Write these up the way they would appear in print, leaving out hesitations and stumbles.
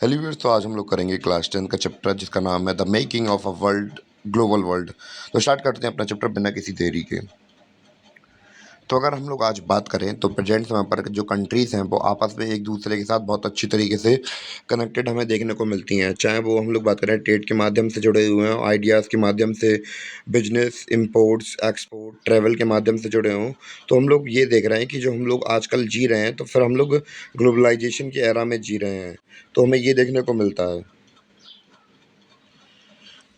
Hello viewers, तो आज हम लोग करेंगे क्लास 10 का चैप्टर जिसका नाम है the making of a world global world. तो स्टार्ट करते हैं अपना चैप्टर बिना किसी देरी के। तो अगर हम लोग आज बात करें तो प्रेजेंट समय पर जो कंट्रीज़ हैं वो आपस में एक दूसरे के साथ बहुत अच्छी तरीके से कनेक्टेड हमें देखने को मिलती हैं। चाहे वो हम लोग बात करें ट्रेड के माध्यम से जुड़े हुए हों, आइडियाज़ के माध्यम से, बिजनेस, इंपोर्ट्स, एक्सपोर्ट, ट्रैवल के माध्यम से जुड़े हों। तो हम लोग ये देख रहे हैं कि जो हम लोग आजकल जी रहे हैं तो फिर हम लोग ग्लोबलाइजेशन की एरा में जी रहे हैं। तो हमें ये देखने को मिलता है।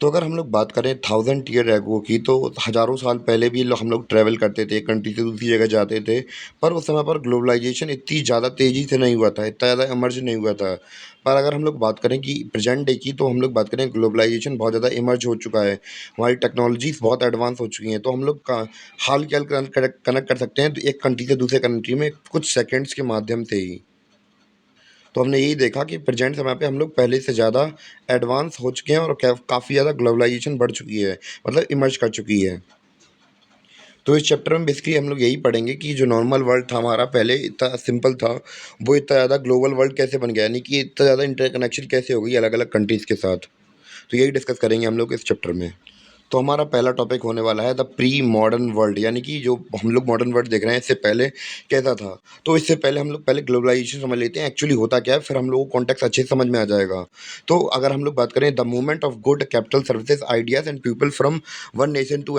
तो अगर हम लोग बात करें थाउजेंड ईयर एगो की, तो हज़ारों साल पहले भी हम लोग ट्रैवल करते थे, एक कंट्री से दूसरी जगह जाते थे। पर उस समय पर ग्लोबलाइजेशन इतनी ज़्यादा तेज़ी से नहीं हुआ था, इतना ज़्यादा इमर्ज नहीं हुआ था। पर अगर हम लोग बात करें कि प्रेजेंट डे की, तो हम लोग बात करें ग्लोबलाइजेशन बहुत ज़्यादा इमर्ज हो चुका है। हमारी टेक्नोलॉजीज़ बहुत एडवांस हो चुकी हैं। तो हम लोग का हाल क्या कनेक्ट कर सकते हैं तो एक कंट्री से दूसरे कंट्री में कुछ सेकेंड्स के माध्यम से ही। तो हमने यही देखा कि प्रेजेंट समय पे हम लोग पहले से ज़्यादा एडवांस हो चुके हैं और काफ़ी ज़्यादा ग्लोबलाइजेशन बढ़ चुकी है, मतलब इमर्ज कर चुकी है। तो इस चैप्टर में बेसिकली हम लोग यही पढ़ेंगे कि जो नॉर्मल वर्ल्ड था हमारा पहले इतना सिंपल था, वो इतना ज़्यादा ग्लोबल वर्ल्ड कैसे बन गया, यानी कि इतना ज़्यादा इंटरकनेक्शन कैसे हो गई अलग अलग कंट्रीज़ के साथ। तो यही डिस्कस करेंगे हम लोग इस चैप्टर में। तो हमारा पहला टॉपिक होने वाला है द प्री मॉडर्न वर्ल्ड, यानी कि जो हम लोग मॉडर्न वर्ल्ड देख रहे हैं इससे पहले कैसा था। तो इससे पहले हम लोग पहले ग्लोबलाइजेशन समझ लेते हैं एक्चुअली होता क्या है, फिर हम लोगों को कॉन्टेक्स्ट अच्छे से समझ में आ जाएगा। तो अगर हम लोग बात करें the movement of good capital services ideas and people from one nation to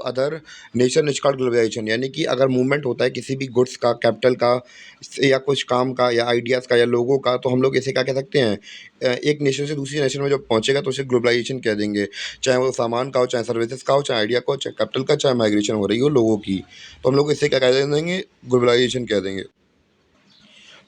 other nation is called globalization, यानी कि अगर मूवमेंट होता है किसी भी गुड्स का, कैपिटल का, या कुछ काम का, या आइडियाज़ का, या लोगों का, तो हम लोग इसे क्या कह सकते हैं, एक नेशन से दूसरी नेशन में जब पहुंचेगा तो उसे ग्लोबलाइजेशन कह देंगे। चाहे वो सामान का हो, चाहे सर्विसेज का हो, चाहे आइडिया का हो, चाहे कैपिटल का, चाहे माइग्रेशन हो रही हो लोगों की, तो हम लोग इसे क्या कह देंगे, ग्लोबलाइजेशन कह देंगे।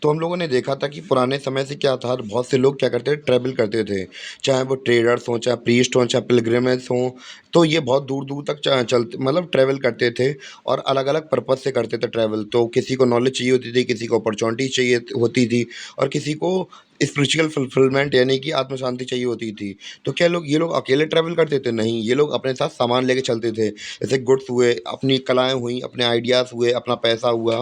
तो हम लोगों ने देखा था कि पुराने समय से क्या था, बहुत से लोग क्या करते थे, ट्रैवल करते थे। चाहे वो ट्रेडर्स हों, चाहे प्रीस्ट हों, चाहे पिलग्रिमेज हों, तो ये बहुत दूर दूर तक चलते, मतलब ट्रैवल करते थे और अलग अलग पर्पज से करते थे ट्रैवल। तो किसी को नॉलेज चाहिए होती थी, किसी को अपॉर्चुनिटी चाहिए होती थी, और किसी को स्पिरिचुअल फुलफिलमेंट यानी कि आत्म शांति चाहिए होती थी। तो क्या लोग ये लोग अकेले ट्रैवल करते थे? नहीं, ये लोग अपने साथ सामान लेके चलते थे। जैसे गुड्स हुए, अपनी कलाएं हुई, अपने आइडियाज़ हुए, अपना पैसा हुआ,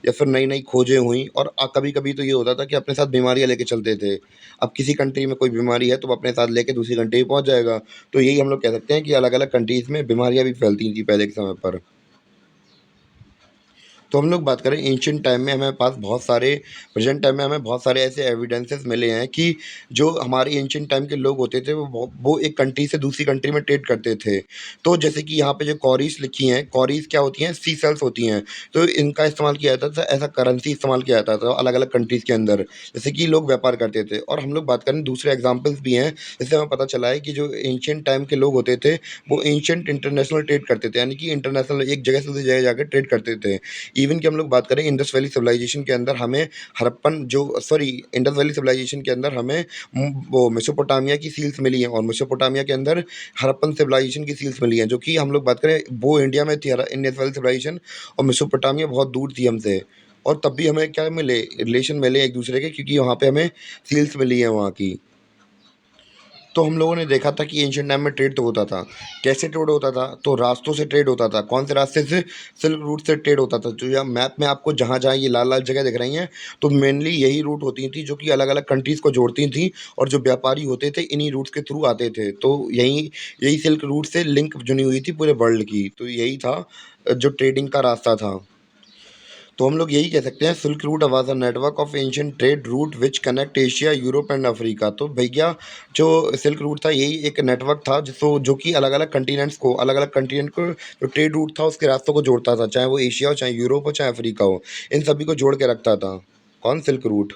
या फिर नई नई खोजें हुई। और कभी कभी तो ये होता था कि अपने साथ बीमारियां लेके चलते थे। अब किसी कंट्री में कोई बीमारी है तो वो अपने साथ लेके दूसरी कंट्री में पहुंच जाएगा। तो यही हम लोग कह सकते हैं कि अलग अलग कंट्रीज़ में बीमारियां भी फैलती थी पहले के समय पर। तो हम लोग बात करें एंशिएंट टाइम में, हमें पास बहुत सारे, प्रेजेंट टाइम में हमें बहुत सारे ऐसे एविडेंसेस मिले हैं कि जो हमारे एंशिएंट टाइम के लोग होते थे वो एक कंट्री से दूसरी कंट्री में ट्रेड करते थे। तो जैसे कि यहाँ पे जो कॉरीज लिखी हैं, कॉरीज क्या होती हैं, सी सेल्स होती हैं। तो इनका इस्तेमाल किया जाता था, ऐसा करेंसी इस्तेमाल किया जाता था अलग अलग कंट्रीज़ के अंदर, जैसे कि लोग व्यापार करते थे। और हम लोग बात करें दूसरे एग्जाम्पल्स भी हैं, जिससे हमें पता चला है कि जो एंशिएंट टाइम के लोग होते थे वो एंशिएंट इंटरनेशनल ट्रेड करते थे, यानी कि इंटरनेशनल एक जगह से दूसरी जगह जाकर ट्रेड करते थे। इवन कि हम लोग बात करें इंडस वैली सिविलाइजेशन के अंदर हमें हड़प्पन जो सॉरी इंडस वैली सिविलाइजेशन के अंदर हमें वो मेसोपोटामिया की सील्स मिली हैं, और मेसोपोटामिया के अंदर हड़प्पन सिविलाइजेशन की सील्स मिली हैं, जो कि हम लोग बात करें वो इंडिया में थी, इंडस वैली सिविलाइजेशन, और मेसोपोटामिया बहुत दूर थी हमसे। और तब भी हमें क्या मिले, रिलेशन मिले एक दूसरे के, क्योंकि वहाँ पे हमें सील्स मिली हैं वहाँ की। तो हम लोगों ने देखा था कि एंशिएंट टाइम में ट्रेड तो होता था। कैसे ट्रेड होता था? तो रास्तों से ट्रेड होता था। कौन से रास्ते से? सिल्क रूट से ट्रेड होता था। जो यहाँ मैप में आपको जहाँ-जहाँ ये लाल-लाल जगह दिख रही हैं, तो मेनली यही रूट होती थी जो कि अलग-अलग कंट्रीज़ को जोड़ती थी, और जो व्यापारी होते थे इन्हीं रूट्स के थ्रू आते थे। तो यही यही सिल्क रूट से लिंक जुड़ी हुई थी पूरे वर्ल्ड की। तो यही था जो ट्रेडिंग का रास्ता था। तो हम लोग यही कह सकते हैं, silk route was a network of ancient trade route which connect Asia, Europe and Africa. तो भैया जो सिल्क रूट था यही एक नेटवर्क था जो कि अलग अलग कंटिनेंट्स को, अलग अलग कंटिनेंट को जो ट्रेड रूट था उसके रास्तों को जोड़ता था, चाहे वो एशिया हो, चाहे यूरोप हो, चाहे अफ्रीका हो, इन सभी को जोड़ के रखता था। कौन? Silk route.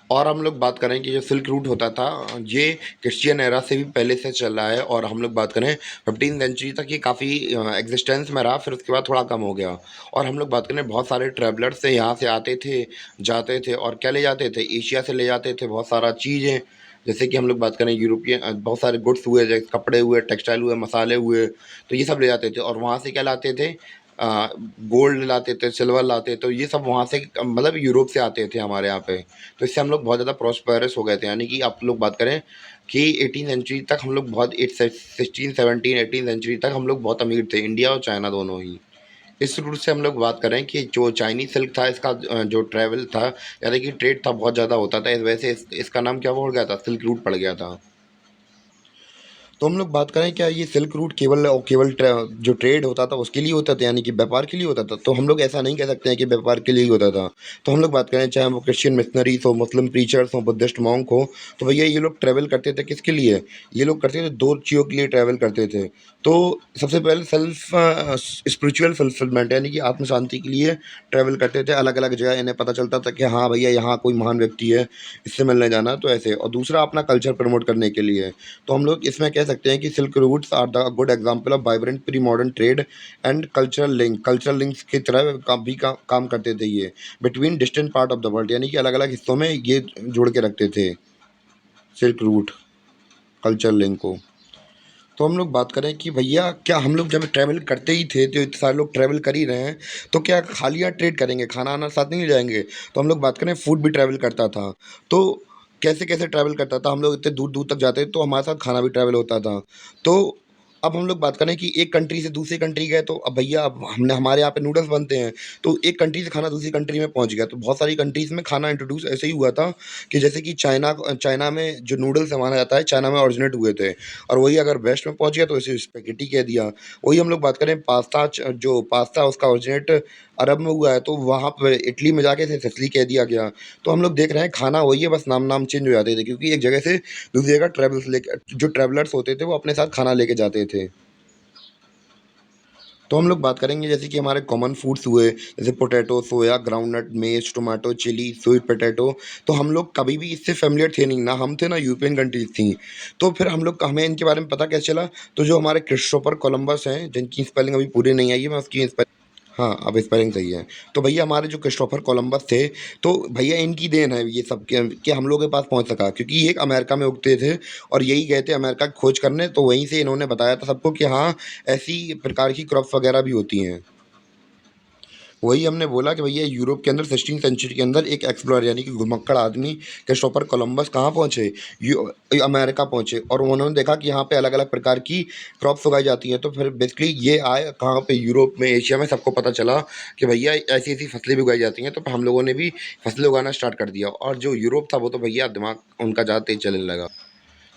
और हम लोग बात करें कि जो सिल्क रूट होता था, ये क्रिश्चियन एरा से भी पहले से चल रहा है, और हम लोग बात करें 15 सेंचुरी तक ये काफ़ी एग्जिस्टेंस में रहा, फिर उसके बाद थोड़ा कम हो गया। और हम लोग बात करें बहुत सारे ट्रैवलर्स से यहाँ से आते थे, जाते थे, और क्या ले जाते थे, एशिया से ले जाते थे बहुत सारा चीज़ें। जैसे कि हम लोग बात करें यूरोपियन बहुत सारे गुड्स हुए, जैसे कपड़े हुए, टेक्सटाइल हुए, मसाले हुए, तो ये सब ले जाते थे। और वहाँ से क्या लाते थे, गोल्ड लाते थे, सिल्वर लाते, तो ये सब वहाँ से मतलब यूरोप से आते थे हमारे यहाँ पे। तो इससे हम लोग बहुत ज़्यादा प्रॉस्पेरस हो गए थे, यानी कि आप लोग बात करें कि 18 सेंचुरी तक हम लोग बहुत 16 17 18 सेंचुरी तक हम लोग बहुत अमीर थे, इंडिया और चाइना दोनों ही। इस रूट से हम लोग बात करें कि जो चाइनीज़ सिल्क था इसका जो ट्रैवल था यानी कि ट्रेड था बहुत ज़्यादा होता था, इस वजह से इसका नाम क्या पड़ गया था, सिल्क रूट पड़ गया था। तो हम लोग बात करें क्या ये सिल्क रूट जो ट्रेड होता था उसके लिए होता था, यानी कि व्यापार के लिए होता था? तो हम लोग ऐसा नहीं कह सकते हैं कि व्यापार के लिए ही होता था। तो हम लोग बात करें चाहे वो क्रिश्चियन मिशनरीज हो, मुस्लिम प्रीचर्स हो, बुद्धिस्ट मॉन्क हो, तो भैया ये लोग ट्रैवल करते थे किसके लिए? ये लोग करते थे दो चीज़ों के लिए ट्रैवल करते थे। तो सबसे पहले स्पिरिचुअल फुलफिलमेंट यानी कि आत्म शांति के लिए ट्रैवल करते थे अलग अलग जगह। इन्हें पता चलता था कि हाँ भैया यहाँ कोई महान व्यक्ति है, इससे मिलने जाना, तो ऐसे। और दूसरा अपना कल्चर प्रमोट करने के लिए। तो हम लोग इसमें कह सकते हैं कि silk routes are the good example of vibrant pre modern trade and cultural links की तरह काम करते थे ये between distant part of the world, यानी कि अलग अलग हिस्सों में ये जोड़ के रखते थे सिल्क रूट कल्चर लिंक को। तो हम लोग बात करें कि भैया क्या हम लोग जब ट्रैवल करते ही थे, तो इतने सारे लोग ट्रैवल कर ही रहे हैं, तो क्या खाली यहाँ ट्रेड करेंगे, खाना आना साथ नहीं ले जाएंगे? तो हम लोग बात करें फूड भी ट्रैवल करता था। तो कैसे कैसे ट्रैवल करता था, हम लोग इतने दूर दूर तक जाते थे तो हमारे साथ खाना भी ट्रैवल होता था। तो अब हम लोग बात करें कि एक कंट्री से दूसरी कंट्री गए, तो अब भैया अब हमने हमारे यहाँ पे नूडल्स बनते हैं, तो एक कंट्री से खाना दूसरी कंट्री में पहुंच गया, तो बहुत सारी कंट्रीज में खाना इंट्रोड्यूस ऐसे ही हुआ था कि जैसे कि चाइना में जो नूडल्स माना जाता है चाइना में ओरिजिनेट हुए थे, और वही अगर वेस्ट में पहुंच गया तो इसे स्पेगेटी कह दिया। वही हम लोग बात करें जो पास्ता उसका ओरिजिनेट अरब में हुआ है, तो वहाँ पर इटली में जाके इसे सिसिली कह दिया गया। तो हम लोग देख रहे हैं खाना वही है, बस नाम नाम चेंज हो जाते थे, क्योंकि एक जगह से दूसरी जगह जो ट्रेवलर्स होते थे वो अपने साथ खाना लेके जाते थे। तो हम लोग बात करेंगे जैसे कि हमारे कॉमन फूड्स हुए, जैसे पोटैटो, सोया, ग्राउंडनट, मेज, टोमेटो, चिली, स्वीट पोटैटो। तो हम लोग कभी भी इससे फ़ैमिलियर थे नहीं, ना हम थे ना यूरोपियन कंट्रीज़ थीं। तो फिर हम लोग हमें इनके बारे में पता कैसे चला? तो जो हमारे क्रिस्टोफर कोलंबस हैं, जिनकी स्पेलिंग अभी पूरी नहीं आई है, मैं उसकी स्पेलिंग हाँ, अब स्पेलिंग सही है। तो भैया हमारे जो क्रिस्टोफर कोलंबस थे, तो भैया इनकी देन है ये सब कि हम लोगों के पास पहुँच सका, क्योंकि ये एक अमेरिका में उगते थे और यही गए थे अमेरिका की खोज करने, तो वहीं से इन्होंने बताया था सबको कि हाँ, ऐसी प्रकार की क्रॉप्स वगैरह भी होती हैं। वही हमने बोला कि भैया यूरोप के अंदर 16वीं सेंचुरी के अंदर एक एक्सप्लोरर यानी कि घुमक्कड़ आदमी क्रिस्टोफर कोलंबस कहाँ पहुँचे? अमेरिका पहुँचे, और उन्होंने देखा कि यहाँ पे अलग अलग प्रकार की क्रॉप्स उगाई जाती हैं। तो फिर बेसिकली ये आए कहाँ पे, यूरोप में, एशिया में, सबको पता चला कि भैया ऐसी ऐसी फसलें भी उगाई जाती हैं, तो हम लोगों ने भी फसलें उगाना स्टार्ट कर दिया, और जो यूरोप था वो तो भैया दिमाग उनका ज़्यादा तेज चलने लगा।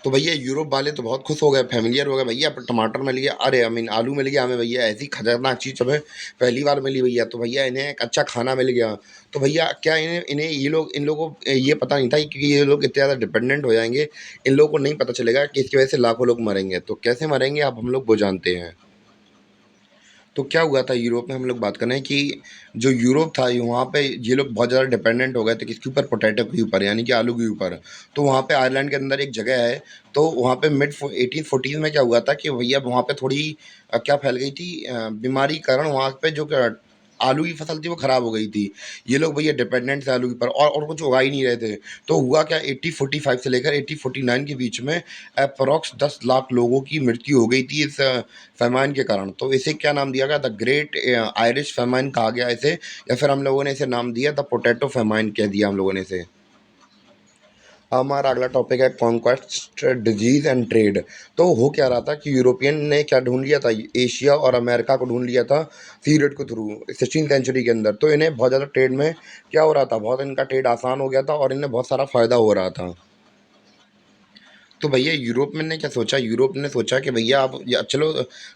तो भैया यूरोप वाले तो बहुत खुश हो गए, फ़ैमिलियर हो गए, भैया टमाटर मिल गया, अरे आई मीन आलू मिल गया हमें भैया, ऐसी खतरनाक चीज़ हमें पहली बार मिली भैया, तो भैया इन्हें एक अच्छा खाना मिल गया। तो भैया क्या इन्हें इन्हें ये लोग इन लोगों को ये पता नहीं था कि ये लोग इतने ज़्यादा डिपेंडेंट हो जाएँगे, इन लोगों को नहीं पता चलेगा कि इसकी वजह से लाखों लोग मरेंगे। तो कैसे मरेंगे अब हम लोग वो जानते हैं। तो क्या हुआ था यूरोप में, हम लोग बात करें कि जो यूरोप था वहाँ पे ये लोग बहुत ज़्यादा डिपेंडेंट हो गए थे किसके ऊपर, पोटैटो के ऊपर, यानी कि आलू के ऊपर। तो वहाँ पे आयरलैंड के अंदर एक जगह है, तो वहाँ पे मिड 1840 में क्या हुआ था कि भैया वहाँ पे थोड़ी क्या फैल गई थी बीमारी के कारण, वहाँ पे जो आलू की फसल थी वो खराब हो गई थी। ये लोग भैया डिपेंडेंट थे आलू के ऊपर, और कुछ उगा ही नहीं रहे थे। तो हुआ क्या, 1845 से लेकर 1849 के बीच में अप्रॉक्स 10 लाख लोगों की मृत्यु हो गई थी इस फ़ैमाइन के कारण। तो इसे क्या नाम दिया गया, द ग्रेट आयरिश फ़ैमाइन कहा गया इसे, या फिर हम लोगों ने इसे नाम दिया द पोटैटो फ़ैमाइन कह दिया हम लोगों ने इसे। हमारा अगला टॉपिक है कॉन्क्वेस्ट, डिजीज़ एंड ट्रेड। तो हो क्या रहा था कि यूरोपियन ने क्या ढूँढ लिया था, एशिया और अमेरिका को ढूँढ लिया था सी रूट के थ्रू 16वीं सेंचुरी के अंदर। तो इन्हें बहुत ज़्यादा ट्रेड में क्या हो रहा था, बहुत इनका ट्रेड आसान हो गया था और इन्हें बहुत सारा फ़ायदा हो रहा था। तो भैया यूरोप में ने क्या सोचा, यूरोप ने सोचा कि भैया अब चलो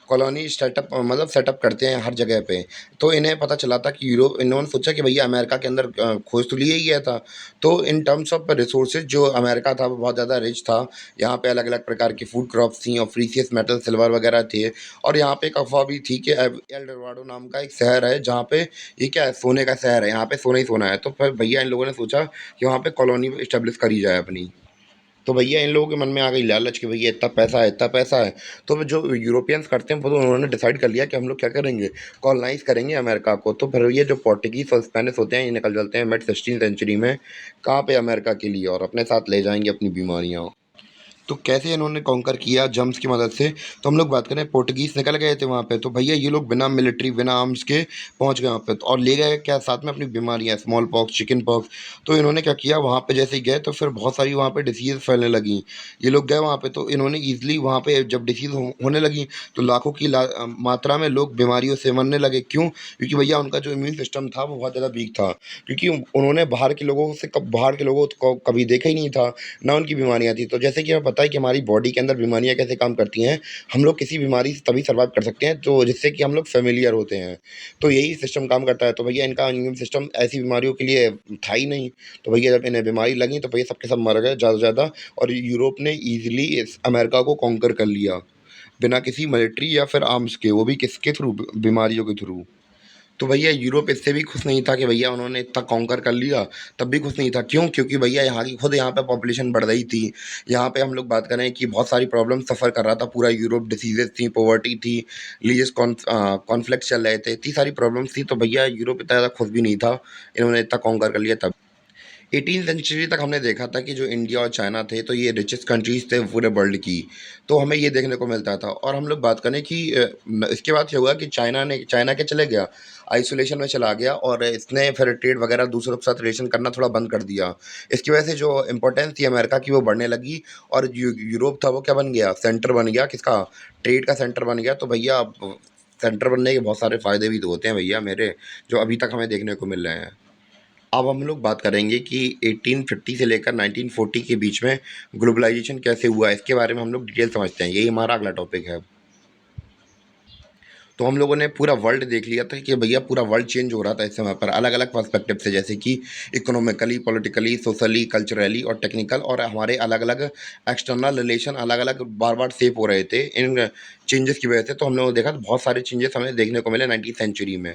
कॉलोनी सेटअप करते हैं हर जगह पे। तो इन्हें पता चला था कि यूरोप, इन्होंने सोचा कि भैया अमेरिका के अंदर खोज तो लिया ही गया था। तो इन टर्म्स ऑफ रिसोर्सेज जो अमेरिका था वो बहुत ज़्यादा रिच था। यहाँ पे अलग अलग प्रकार की फूड क्रॉप्स थी और प्रीसियस मेटल सिल्वर वगैरह थे। और यहाँ पे एक अफवाह भी थी कि एल डोराडो नाम का एक शहर है जहाँ पे ये क्या है, सोने का शहर है, यहाँ पे सोना ही सोना है। तो फिर भैया इन लोगों ने सोचा कि वहाँ पे कॉलोनी इस्टेब्लिश करी जाए अपनी। तो भैया इन लोगों के मन में आ गई लालच कि भैया इतना पैसा है, इतना पैसा है। तो फिर जो यूरोपियंस करते हैं वो तो उन्होंने डिसाइड कर लिया कि हम लोग क्या करेंगे, कॉलोनाइज करेंगे अमेरिका को। तो फिर ये जो पोर्टुगीज और स्पेनिश होते हैं ये निकल चलते हैं मिड 16वीं सेंचुरी में, कहाँ पे, अमेरिका के लिए, और अपने साथ ले जाएंगे अपनी बीमारियाँ। तो कैसे इन्होंने कॉन्कर किया जर्म्स की मदद से, तो हम लोग बात करें पोर्टुगीज़ निकल गए थे वहाँ पे, तो भैया ये लोग बिना मिलिट्री, बिना आर्म्स के पहुँच गए वहाँ पे, तो और ले गए क्या साथ में अपनी बीमारियाँ, स्मॉल पॉक्स, चिकन पॉक्स। तो इन्होंने क्या किया वहाँ पे जैसे ही गए तो फिर बहुत सारी वहाँ पे डिसीज़ फैलने लगीं। ये लोग गए वहाँ पे तो इन्होंने ईज़िली वहाँ पे जब डिसीज़ होने लगीं, तो लाखों की मात्रा में लोग बीमारियों से मरने लगे। क्यों? क्योंकि भैया उनका जो इम्यून सिस्टम था वो बहुत ज़्यादा वीक था। क्योंकि उन्होंने बाहर के लोगों को कभी देखा ही नहीं था, ना उनकी बीमारियाँ थी। तो जैसे कि हमें पता है कि हमारी बॉडी के अंदर बीमारियाँ कैसे काम करती हैं, हम लोग किसी बीमारी से तभी सर्वाइव कर सकते हैं तो जिससे कि हम लोग फ़ैमिलियर होते हैं। तो यही सिस्टम काम करता है। तो भैया इनका इम्यून सिस्टम ऐसी बीमारियों के लिए था ही नहीं। तो भैया जब इन्हें बीमारी लगी तो भैया सब के सब मर गए ज़्यादा से ज़्यादा, और यूरोप ने ईज़िली इस अमेरिका को कॉन्कर कर लिया, बिना किसी मिलिट्री या फिर आर्म्स के, वो भी किसके थ्रू? बीमारियों के थ्रू। तो भैया यूरोप इससे भी खुश नहीं था कि भैया उन्होंने इतना कॉन्कर कर लिया, तब भी खुश नहीं था। क्यों? क्योंकि भैया यहाँ पे पॉपुलेशन बढ़ रही थी। यहाँ पे हम लोग बात करें कि बहुत सारी प्रॉब्लम सफ़र कर रहा था पूरा यूरोप, डिसीज़ेज़ थी, पॉवर्टी थी, कॉन्फ्लिक्ट चल रहे थे, इतनी सारी प्रॉब्लम्स थी, तो भैया यूरोप इतना ज़्यादा खुश भी नहीं था, इन्होंने इतना कॉन्कर कर लिया तब। 18th सेंचुरी तक हमने देखा था कि जो इंडिया और चाइना थे तो ये रिचेस्ट कंट्रीज़ थे पूरे वर्ल्ड की। तो हमें ये देखने को मिलता था, और हम लोग बात करें कि इसके बाद क्या हुआ कि चाइना क्या चले गया, आइसोलेशन में चला गया, और इसने फिर ट्रेड वगैरह दूसरों के साथ रिलेशन करना थोड़ा बंद कर दिया। इसकी वजह से जो इम्पोर्टेंस थी अमेरिका की वो बढ़ने लगी, और यूरोप था वो क्या बन गया, सेंटर बन गया किसका, ट्रेड का सेंटर बन गया। तो भैया अब सेंटर बनने के बहुत सारे फ़ायदे भी तो होते हैं भैया मेरे, जो अभी तक हमें देखने को मिल रहे हैं। अब हम लोग बात करेंगे कि 1850 से लेकर 1940 के बीच में ग्लोबलाइजेशन कैसे हुआ, इसके बारे में हम लोग डिटेल समझते हैं। यही हमारा अगला टॉपिक है। तो हम लोगों ने पूरा वर्ल्ड देख लिया था कि भैया पूरा वर्ल्ड चेंज हो रहा था इस समय पर अलग अलग पर्सपेक्टिव से, जैसे कि इकोनॉमिकली, पॉलिटिकली, सोशली, कल्चरली और टेक्निकल, और हमारे अलग अलग एक्सटर्नल रिलेशन अलग अलग बार बार सेप हो रहे थे इन चेंजेस की वजह से। तो हम लोगों ने देखा बहुत सारे चेंजेस हमें देखने को मिले 19th सेंचुरी में।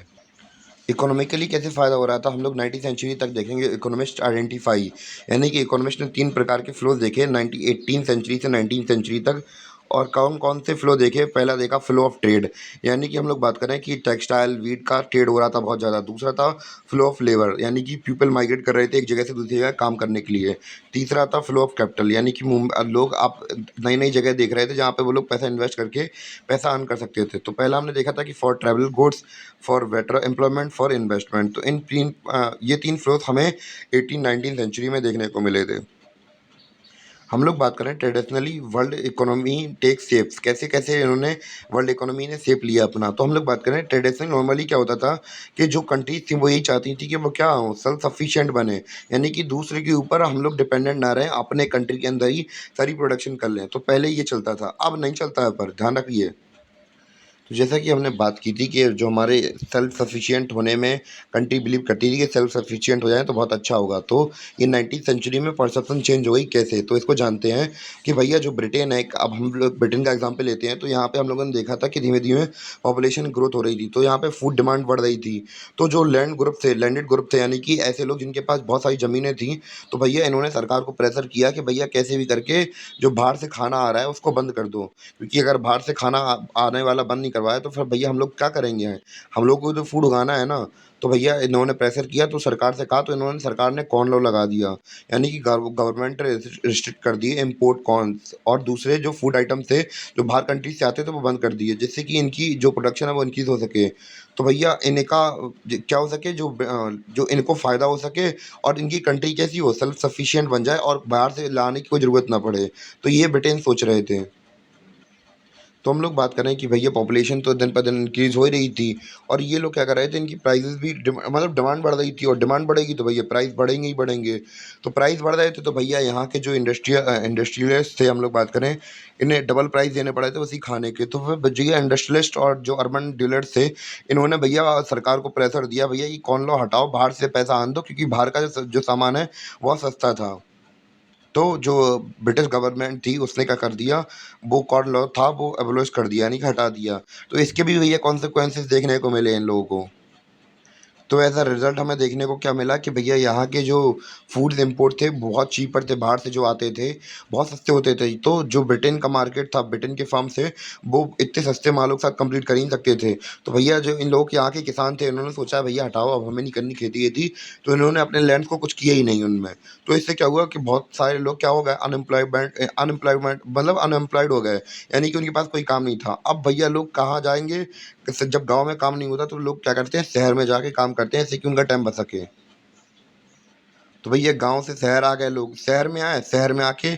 इकोनॉमिकली कैसे फ़ायदा हो रहा था, हम लोग 19वीं सेंचुरी तक देखेंगे। इकोनॉमिस्ट आइडेंटिफाई, यानी कि इकोनॉमिस्ट ने 3 प्रकार के फ्लोज़ देखे 18 सेंचुरी से 19वीं सेंचुरी तक। और कौन-कौन से फ्लो देखे? पहला देखा फ्लो ऑफ ट्रेड, यानी कि हम लोग बात करें कि टेक्सटाइल, व्हीट का ट्रेड हो रहा था बहुत ज़्यादा। दूसरा था फ्लो ऑफ लेबर, यानी कि पीपल माइग्रेट कर रहे थे एक जगह से दूसरी जगह काम करने के लिए। तीसरा था फ्लो ऑफ कैपिटल, यानी कि लोग आप नई-नई जगह देख रहे थे जहाँ पे वो लोग पैसा इन्वेस्ट करके पैसा अर्न कर सकते थे। तो पहला हमने देखा था कि for travel goods, for better employment, for investment. तो ये 3 फ्लोज़ हमें 18-19 सेंचुरी में देखने को मिले थे। हम लोग बात करें traditionally world economy take shapes, कैसे-कैसे इन्होंने वर्ल्ड इकोनॉमी ने शेप लिया अपना। तो हम लोग बात करें ट्रेडिशनली नॉर्मली क्या होता था कि जो कंट्रीज़ थी वो यही चाहती थी कि वो क्या हो, सेल्फ सफिशिएंट बने, यानी कि दूसरे के ऊपर हम लोग डिपेंडेंट ना रहें, अपने कंट्री के अंदर ही सारी प्रोडक्शन कर लें। तो पहले ये चलता था, अब नहीं चलता है, पर ध्यान रखिए। तो जैसा कि हमने बात की थी कि जो हमारे सेल्फ सफिशिएंट होने में कंट्री बिलीव करती थी कि सेल्फ सफिशिएंट हो जाएँ तो बहुत अच्छा होगा। तो ये 19th सेंचुरी में परसेप्शन चेंज हो गई कैसे? तो इसको जानते हैं कि भैया जो ब्रिटेन है, अब हम लोग ब्रिटेन का एग्ज़ाम्पल लेते हैं, तो यहाँ पे हम लोगों ने देखा था कि धीमे-धीमे पॉपुलेशन ग्रोथ हो रही थी, तो यहाँ पे फूड डिमांड बढ़ रही थी। तो जो लैंडेड ग्रुप थे, यानी कि ऐसे लोग जिनके पास बहुत सारी ज़मीनें थी, तो भैया इन्होंने सरकार को प्रेशर किया कि भैया कैसे भी करके जो बाहर से खाना आ रहा है उसको बंद कर दो। क्योंकि अगर बाहर से खाना आने वाला बंद नहीं करवाया तो फिर भैया हम लोग क्या करेंगे? हम लोग को तो फूड उगाना है ना। तो भैया इन्होंने प्रेशर किया तो सरकार से कहा, तो सरकार ने कॉर्न लॉ लगा दिया। यानी कि गवर्नमेंट रिस्ट्रिक्ट कर दिए इम्पोर्ट कॉर्न्स, और दूसरे जो फूड आइटम्स थे जो बाहर कंट्री से आते थे वो बंद कर दिए, जिससे कि इनकी जो प्रोडक्शन है वो इंक्रीज़ हो सके। तो भैया इनका क्या हो सके, जो इनको फ़ायदा हो सके, और इनकी कंट्री कैसी हो, सेल्फ सफिशिएंट बन जाए और बाहर से लाने की कोई ज़रूरत ना पड़े। तो ये ब्रिटेन सोच रहे थे। तो हम लोग बात करें कि भैया पॉपुलेशन तो दिन ब दिन इंक्रीज़ हो ही रही थी, और ये लोग क्या कर रहे थे, इनकी प्राइसेज़ भी मतलब डिमांड बढ़ रही थी, और डिमांड बढ़ेगी तो भैया प्राइस बढ़ेंगे ही बढ़ेंगे। तो प्राइस बढ़ रहे थे तो भैया यहाँ के जो इंडस्ट्रियलिस्ट थे, हम लोग बात करें, इन्हें डबल प्राइस देने पड़े थे उसी खाने के। तो फिर भैया इंडस्ट्रियलिस्ट और जो अर्बन डीलर्स थे, इन्होंने भैया सरकार को प्रेशर दिया, भैया ये कॉर्न लॉ हटाओ, बाहर से पैसा आने दो, क्योंकि बाहर का जो सामान है बहुत सस्ता था। तो जो ब्रिटिश गवर्नमेंट थी उसने क्या कर दिया, वो कॉर्न लॉ था वो एबॉलिश कर दिया, यानी कि हटा दिया। तो इसके भी भैया कॉन्सिक्वेंसेस देखने को मिले इन लोगों को। तो एज़ अ रिज़ल्ट हमें देखने को क्या मिला कि भैया यहाँ के जो फूड्स इम्पोर्ट थे बहुत चीपर थे, बाहर से जो आते थे, बहुत सस्ते होते थे। तो जो ब्रिटेन का मार्केट था, ब्रिटेन के फार्म से वो इतने सस्ते मालों के साथ कम्पीट कर ही नहीं सकते थे। तो भैया जो इन लोगों के यहाँ के किसान थे, इन्होंने सोचा भैया हटाओ अब हमें नहीं करनी खेती-वेती, तो इन्होंने अपने लैंड्स को कुछ किया ही नहीं उनमें। तो इससे क्या हुआ कि बहुत सारे लोग क्या हो गए अनएम्प्लॉयमेंट मतलब अनएम्प्लॉयड हो गए, यानी कि उनके पास कोई काम नहीं था। अब भैया लोग कहाँ जाएँगे? जब गाँव में काम नहीं होता तो लोग क्या करते हैं शहर में जाके काम करते हैं, जिससे कि उनका टाइम बच सके। तो भैया गाँव से शहर आ गए लोग, शहर में आए, शहर में आके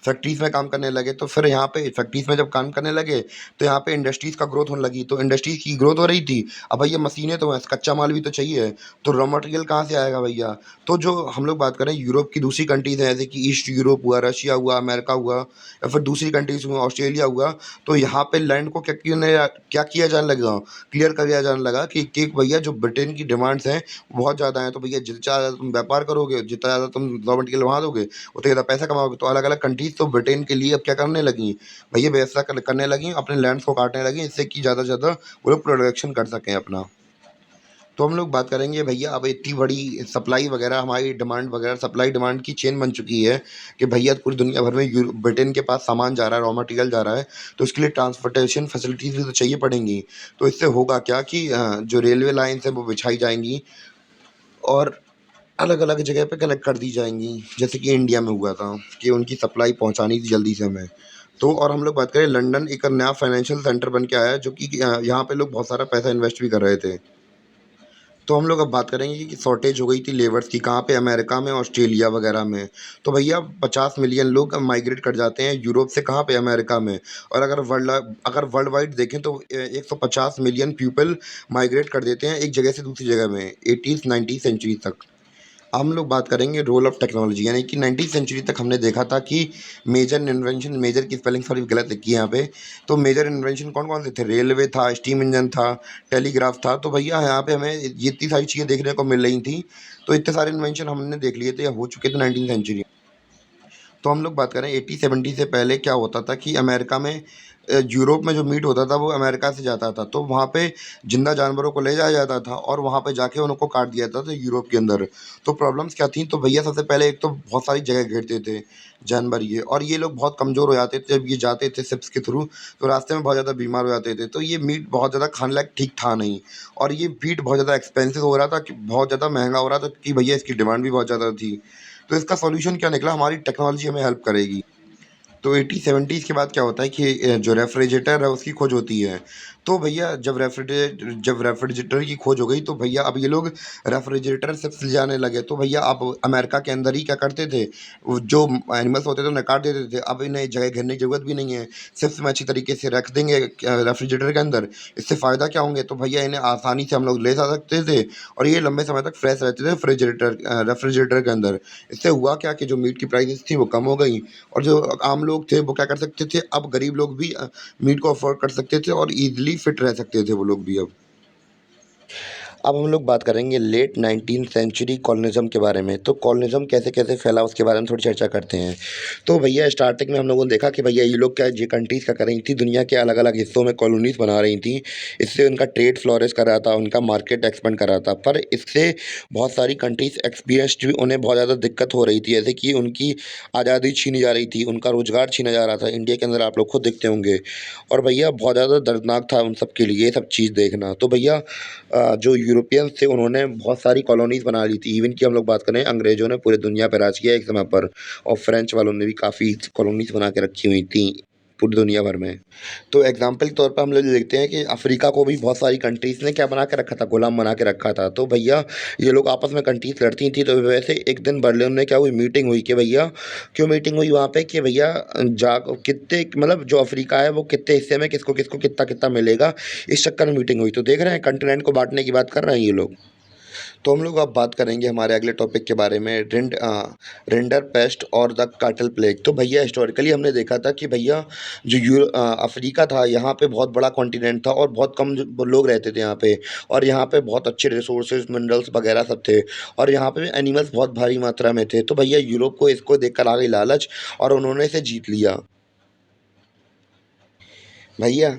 फैक्ट्रीज़ में काम करने लगे, तो फिर यहाँ पे फैक्ट्रीज़ में जब काम करने लगे, तो यहाँ पे इंडस्ट्रीज़ का ग्रोथ होने लगी, तो इंडस्ट्रीज़ की ग्रोथ हो रही थी। अब भैया मशीनें तो हैं, कच्चा माल भी तो चाहिए, तो रॉ मटेरियल कहाँ से आएगा भैया? तो जो हम लोग बात करें यूरोप की दूसरी कंट्रीज़ हैं, जैसे कि ईस्ट यूरोप हुआ, रशिया हुआ, अमेरिका हुआ या फिर दूसरी कंट्रीज़ हुआ, ऑस्ट्रेलिया हुआ, तो यहाँ पे लैंड को क्या किया जाने लगा? क्लियर कर दिया जाने लगा कि भैया जो ब्रिटेन की डिमांड्स हैं बहुत ज़्यादा है, तो भैया जितना ज़्यादा तुम व्यापार करोगे, जितना ज़्यादा तुम रॉ मटेरियल वहाँ दोगे, उतना ज़्यादा पैसा कमाओगे। तो अलग-अलग कंट्रीज़ तो ब्रिटेन के लिए अब क्या करने लगी, भैया व्यवस्था करने लगी, अपने लैंड्स को काटने लगी, इससे कि ज़्यादा से ज़्यादा वो लोग प्रोडक्शन कर सकें अपना। तो हम लोग बात करेंगे भैया अब इतनी बड़ी सप्लाई वगैरह हमारी डिमांड वगैरह सप्लाई डिमांड की चेन बन चुकी है कि भैया पूरी दुनिया भर में ब्रिटेन के पास सामान जा रहा है, रॉ मटेरियल जा रहा है, तो उसके लिए ट्रांसपोर्टेशन फैसिलिटीज़ भी तो चाहिए पड़ेंगी। तो इससे होगा क्या कि जो रेलवे लाइन्स हैं वो बिछाई जाएँगी और अलग-अलग जगह पे कनेक्ट कर दी जाएँगी, जैसे कि इंडिया में हुआ था कि उनकी सप्लाई पहुँचानी थी जल्दी से हमें। तो और हम लोग बात करें लंदन एक नया फाइनेंशियल सेंटर बन के आया है जो कि यहाँ पे लोग बहुत सारा पैसा इन्वेस्ट भी कर रहे थे। तो हम लोग अब बात करेंगे कि शॉर्टेज हो गई थी लेबर्स की, कहाँ पे? अमेरिका में, ऑस्ट्रेलिया वगैरह में। तो भैया 50 मिलियन लोग माइग्रेट कर जाते हैं यूरोप से कहाँ पे? अमेरिका में। और अगर वर्ल्ड वाइड देखें तो 150 मिलियन पीपल माइग्रेट कर देते हैं एक जगह से दूसरी जगह में 80th 90th सेंचुरी तक। हम लोग बात करेंगे रोल ऑफ टेक्नोलॉजी, यानी कि 19वीं सेंचुरी तक हमने देखा था कि मेजर की स्पेलिंग सॉरी गलत लिखी है यहाँ पे। तो मेजर इन्वेंशन कौन-कौन से थे? रेलवे था, स्टीम इंजन था, टेलीग्राफ था। तो भैया यहाँ पे हमें ये इतनी सारी चीज़ें देखने को मिल रही थी। तो इतने सारे इन्वेंशन हमने देख लिए थे या हो चुके थे 19वीं सेंचुरी। तो हम लोग बात करें 80-70 से पहले क्या होता था कि अमेरिका में यूरोप में जो मीट होता था वो अमेरिका से जाता था, तो वहाँ पे ज़िंदा जानवरों को ले जाया जाता था और वहाँ पे जाके उनको काट दिया जाता था यूरोप के अंदर। तो प्रॉब्लम्स क्या थी? तो भैया सबसे पहले एक तो बहुत सारी जगह घेरते थे जानवर ये, और ये लोग बहुत कमज़ोर हो जाते थे जब ये जाते थे शिप्स के थ्रू, तो रास्ते में बहुत ज़्यादा बीमार हो जाते थे। तो ये मीट बहुत ज़्यादा खाने लायक ठीक था नहीं, और ये मीट बहुत ज़्यादा एक्सपेंसिव हो रहा था कि बहुत ज़्यादा महँगा हो रहा था कि भैया इसकी डिमांड भी बहुत ज़्यादा थी। तो इसका सॉल्यूशन क्या निकला? हमारी टेक्नोलॉजी हमें हेल्प करेगी। तो 80-70s के बाद क्या होता है कि जो रेफ्रिजरेटर है उसकी खोज होती है। तो भैया जब रेफ्रिजरेटर की खोज हो गई तो भैया अब ये लोग रेफ्रिजरेटर शिप्स ले जाने लगे। तो भैया अब अमेरिका के अंदर ही क्या करते थे, वो जो एनिमल्स होते थे उन्हें काट देते थे। अब इन्हें जगह घेरने की ज़रूरत भी नहीं है। शिप्स में अच्छी तरीके से रख देंगे रेफ्रिजरेटर के अंदर। इससे फ़ायदा क्या होंगे? तो भैया इन्हें आसानी से हम लोग ले जा सकते थे और ये लंबे समय तक फ्रेश रहते थे रेफ्रिजरेटर के अंदर। इससे हुआ क्या कि जो मीट की प्राइसेज़ थी वो कम हो गई, और जो आम लोग थे वो क्या कर सकते थे, अब गरीब लोग भी मीट को अफ़ोर्ड कर सकते थे और ईज़िली फिट रह सकते थे वो लोग भी अब। अब हम लोग बात करेंगे लेट 19th सेंचुरी कॉलोनिज़्म के बारे में। तो कॉलोनिज़्म कैसे-कैसे फैला उसके बारे में थोड़ी चर्चा करते हैं। तो भैया स्टार्टिंग में हम लोगों ने देखा कि भैया ये कंट्रीज़ क्या कर रही थी, दुनिया के अलग-अलग हिस्सों में कॉलोनीज़ बना रही थी। इससे उनका ट्रेड फ्लोरिश कर रहा था, उनका मार्केट एक्सपेंड कर रहा था। पर इससे बहुत सारी कंट्रीज़ एक्सपीरियंस्ड भी उन्हें बहुत ज़्यादा दिक्कत हो रही थी। जैसे कि उनकी आज़ादी छीनी जा रही थी, उनका रोज़गार छीना जा रहा था। इंडिया के अंदर आप लोग खुद देखते होंगे, और भैया बहुत ज़्यादा दर्दनाक था उन सब के लिए ये सब चीज़ देखना। तो भैया जो यूरोपियंस थे उन्होंने बहुत सारी कॉलोनीज़ बना ली थी। इवन कि हम लोग बात करें अंग्रेज़ों ने पूरी दुनिया पे राज किया एक समय पर, और फ्रेंच वालों ने भी काफ़ी कॉलोनीज़ बना के रखी हुई थी पूरी दुनिया भर में। तो एग्ज़ाम्पल के तौर पे हम लोग ये देखते हैं कि अफ़्रीका को भी बहुत सारी कंट्रीज़ ने क्या बना के रखा था, गुलाम बना के रखा था। तो भैया ये लोग आपस में कंट्रीज़ लड़ती थी, तो वैसे एक दिन बर्लिन में क्या हुई, मीटिंग हुई कि भैया क्यों मीटिंग हुई वहाँ पे कि भैया जा कितने मतलब जो अफ़्रीका है वो कितने हिस्से में किसको-किसको कितना-कितना मिलेगा, इस चक्कर में मीटिंग हुई। तो देख रहे हैं कॉन्टिनेंट को बाँटने की बात कर रहे हैं ये लोग। तो हम लोग अब बात करेंगे हमारे अगले टॉपिक के बारे में, रिंडर पेस्ट और द काटल प्लेग। तो भैया हिस्टोरिकली हमने देखा था कि भैया जो अफ्रीका था, यहाँ पे बहुत बड़ा कॉन्टिनेंट था और बहुत कम लोग रहते थे यहाँ पे, और यहाँ पे बहुत अच्छे रिसोर्सेज मिनरल्स वगैरह सब थे, और यहाँ पे एनिमल्स बहुत भारी मात्रा में थे। तो भैया यूरोप को इसको देखकर आ गई लालच, और उन्होंने इसे जीत लिया। भैया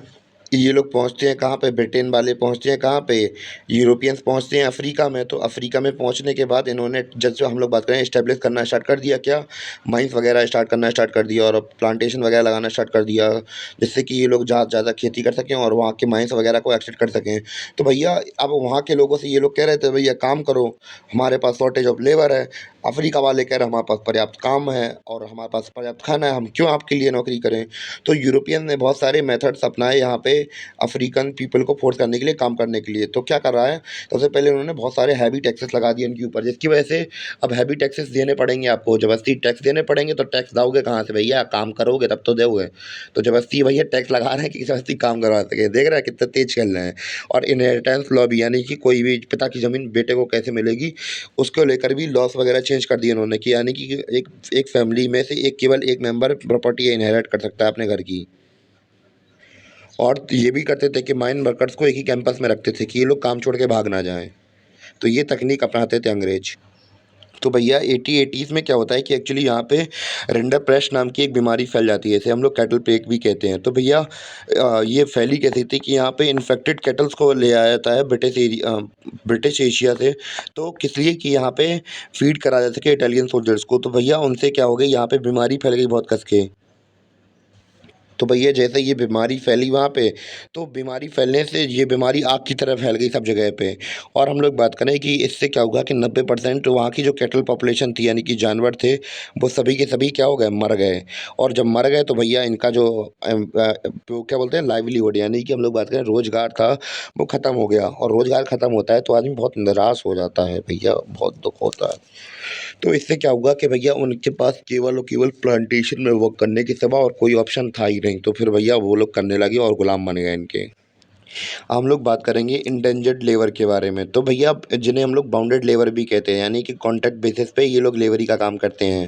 ये लोग पहुँचते हैं कहाँ पे, ब्रिटेन वाले पहुँचते हैं कहाँ पे, यूरोपियंस पहुँचते हैं अफ्रीका में। तो अफ्रीका में पहुँचने के बाद इन्होंने जब से हम लोग बात करें एस्टेब्लिश करना स्टार्ट कर दिया क्या, माइंस वगैरह स्टार्ट करना स्टार्ट कर दिया और प्लांटेशन वगैरह लगाना स्टार्ट कर दिया, जिससे कि ये लोग ज़्यादा से ज़्यादा खेती कर सकें और वहाँ के माइंस वगैरह को एक्सट्रैक्ट कर सकें। तो भैया अब वहाँ के लोगों से ये लोग कह रहे थे भैया काम करो, हमारे पास शॉर्टेज ऑफ लेबर है। अफ्रीका वाले कह रहे हमारे पास पर्याप्त काम है और हमारे पास पर्याप्त खाना है, हम क्यों आपके लिए नौकरी करें। तो यूरोपियन ने बहुत सारे मेथड्स अपनाए यहाँ पे अफ्रीकन पीपल को फोर्स करने के लिए, काम करने के लिए। तो क्या कर रहा है, सबसे पहले उन्होंने बहुत सारे हैवी टैक्सेस लगा दिए उनके ऊपर, जिसकी वजह से अब हैवी टैक्सेस देने पड़ेंगे आपको, ज़बरदस्ती टैक्स देने पड़ेंगे। तो टैक्स दोगे कहाँ से भैया, काम करोगे तब तो दोगे। तो ज़बरदस्ती भैया टैक्स लगा रहे हैं कि ज़बरदस्ती काम करवा सके, देख रहे हैं कितना तेज खेल रहे हैं। और इनहेरिटेंस लॉ भी, यानी कि कोई भी पिता की ज़मीन बेटे को कैसे मिलेगी, उसको लेकर भी लॉस वगैरह चेंज कर दिए उन्होंने, कि यानी कि एक एक फैमिली में से एक केवल एक मेंबर प्रॉपर्टी इनहेरिट कर सकता है अपने घर की। और ये भी करते थे कि माइन वर्कर्स को एक ही कैंपस में रखते थे कि ये लोग काम छोड़ के भाग ना जाएँ। तो ये तकनीक अपनाते थे अंग्रेज। तो भैया 80-80s में क्या होता है कि एक्चुअली यहाँ पे रिंडरपेस्ट नाम की एक बीमारी फैल जाती है, इसे हम लोग कैटल प्लेग भी कहते हैं। तो भैया ये फैली कैसी थी कि यहाँ पे इन्फेक्टेड कैटल्स को ले आया जाता है ब्रिटिश एशिया से। तो किस लिए, कि यहाँ पे फीड करा जा सके इटालियन सोल्जर्स को। तो भैया उनसे क्या हो गई, यहाँ पे बीमारी फैल गई बहुत कस के। तो भैया जैसे ये बीमारी फैली वहाँ पे, तो बीमारी फैलने से ये बीमारी आग की तरह फैल गई सब जगह पे। और हम लोग बात करें कि इससे क्या हुआ कि 90% वहाँ की जो कैटल पॉपुलेशन थी, यानी कि जानवर थे, वो सभी के सभी क्या हो गए, मर गए। और जब मर गए तो भैया इनका जो वो क्या बोलते हैं, लाइवलीहुड, यानी कि हम लोग बात करें रोज़गार था, वो ख़त्म हो गया। और रोज़गार ख़त्म होता है तो आदमी बहुत निराश हो जाता है भैया, बहुत दुःख होता है। तो इससे क्या हुआ कि भैया उनके पास केवल और केवल प्लांटेशन में वर्क करने के सिवा और कोई ऑप्शन था ही नहीं। तो फिर भैया वो लोग करने लगे और गुलाम बन गए इनके। हम लोग बात करेंगे इंडेंजर्ड लेबर के बारे में। तो भैया जिन्हें हम लोग बाउंडेड लेबर भी कहते हैं, यानी कि कॉन्ट्रैक्ट बेसिस पे ये लोग लेबरी का काम करते हैं।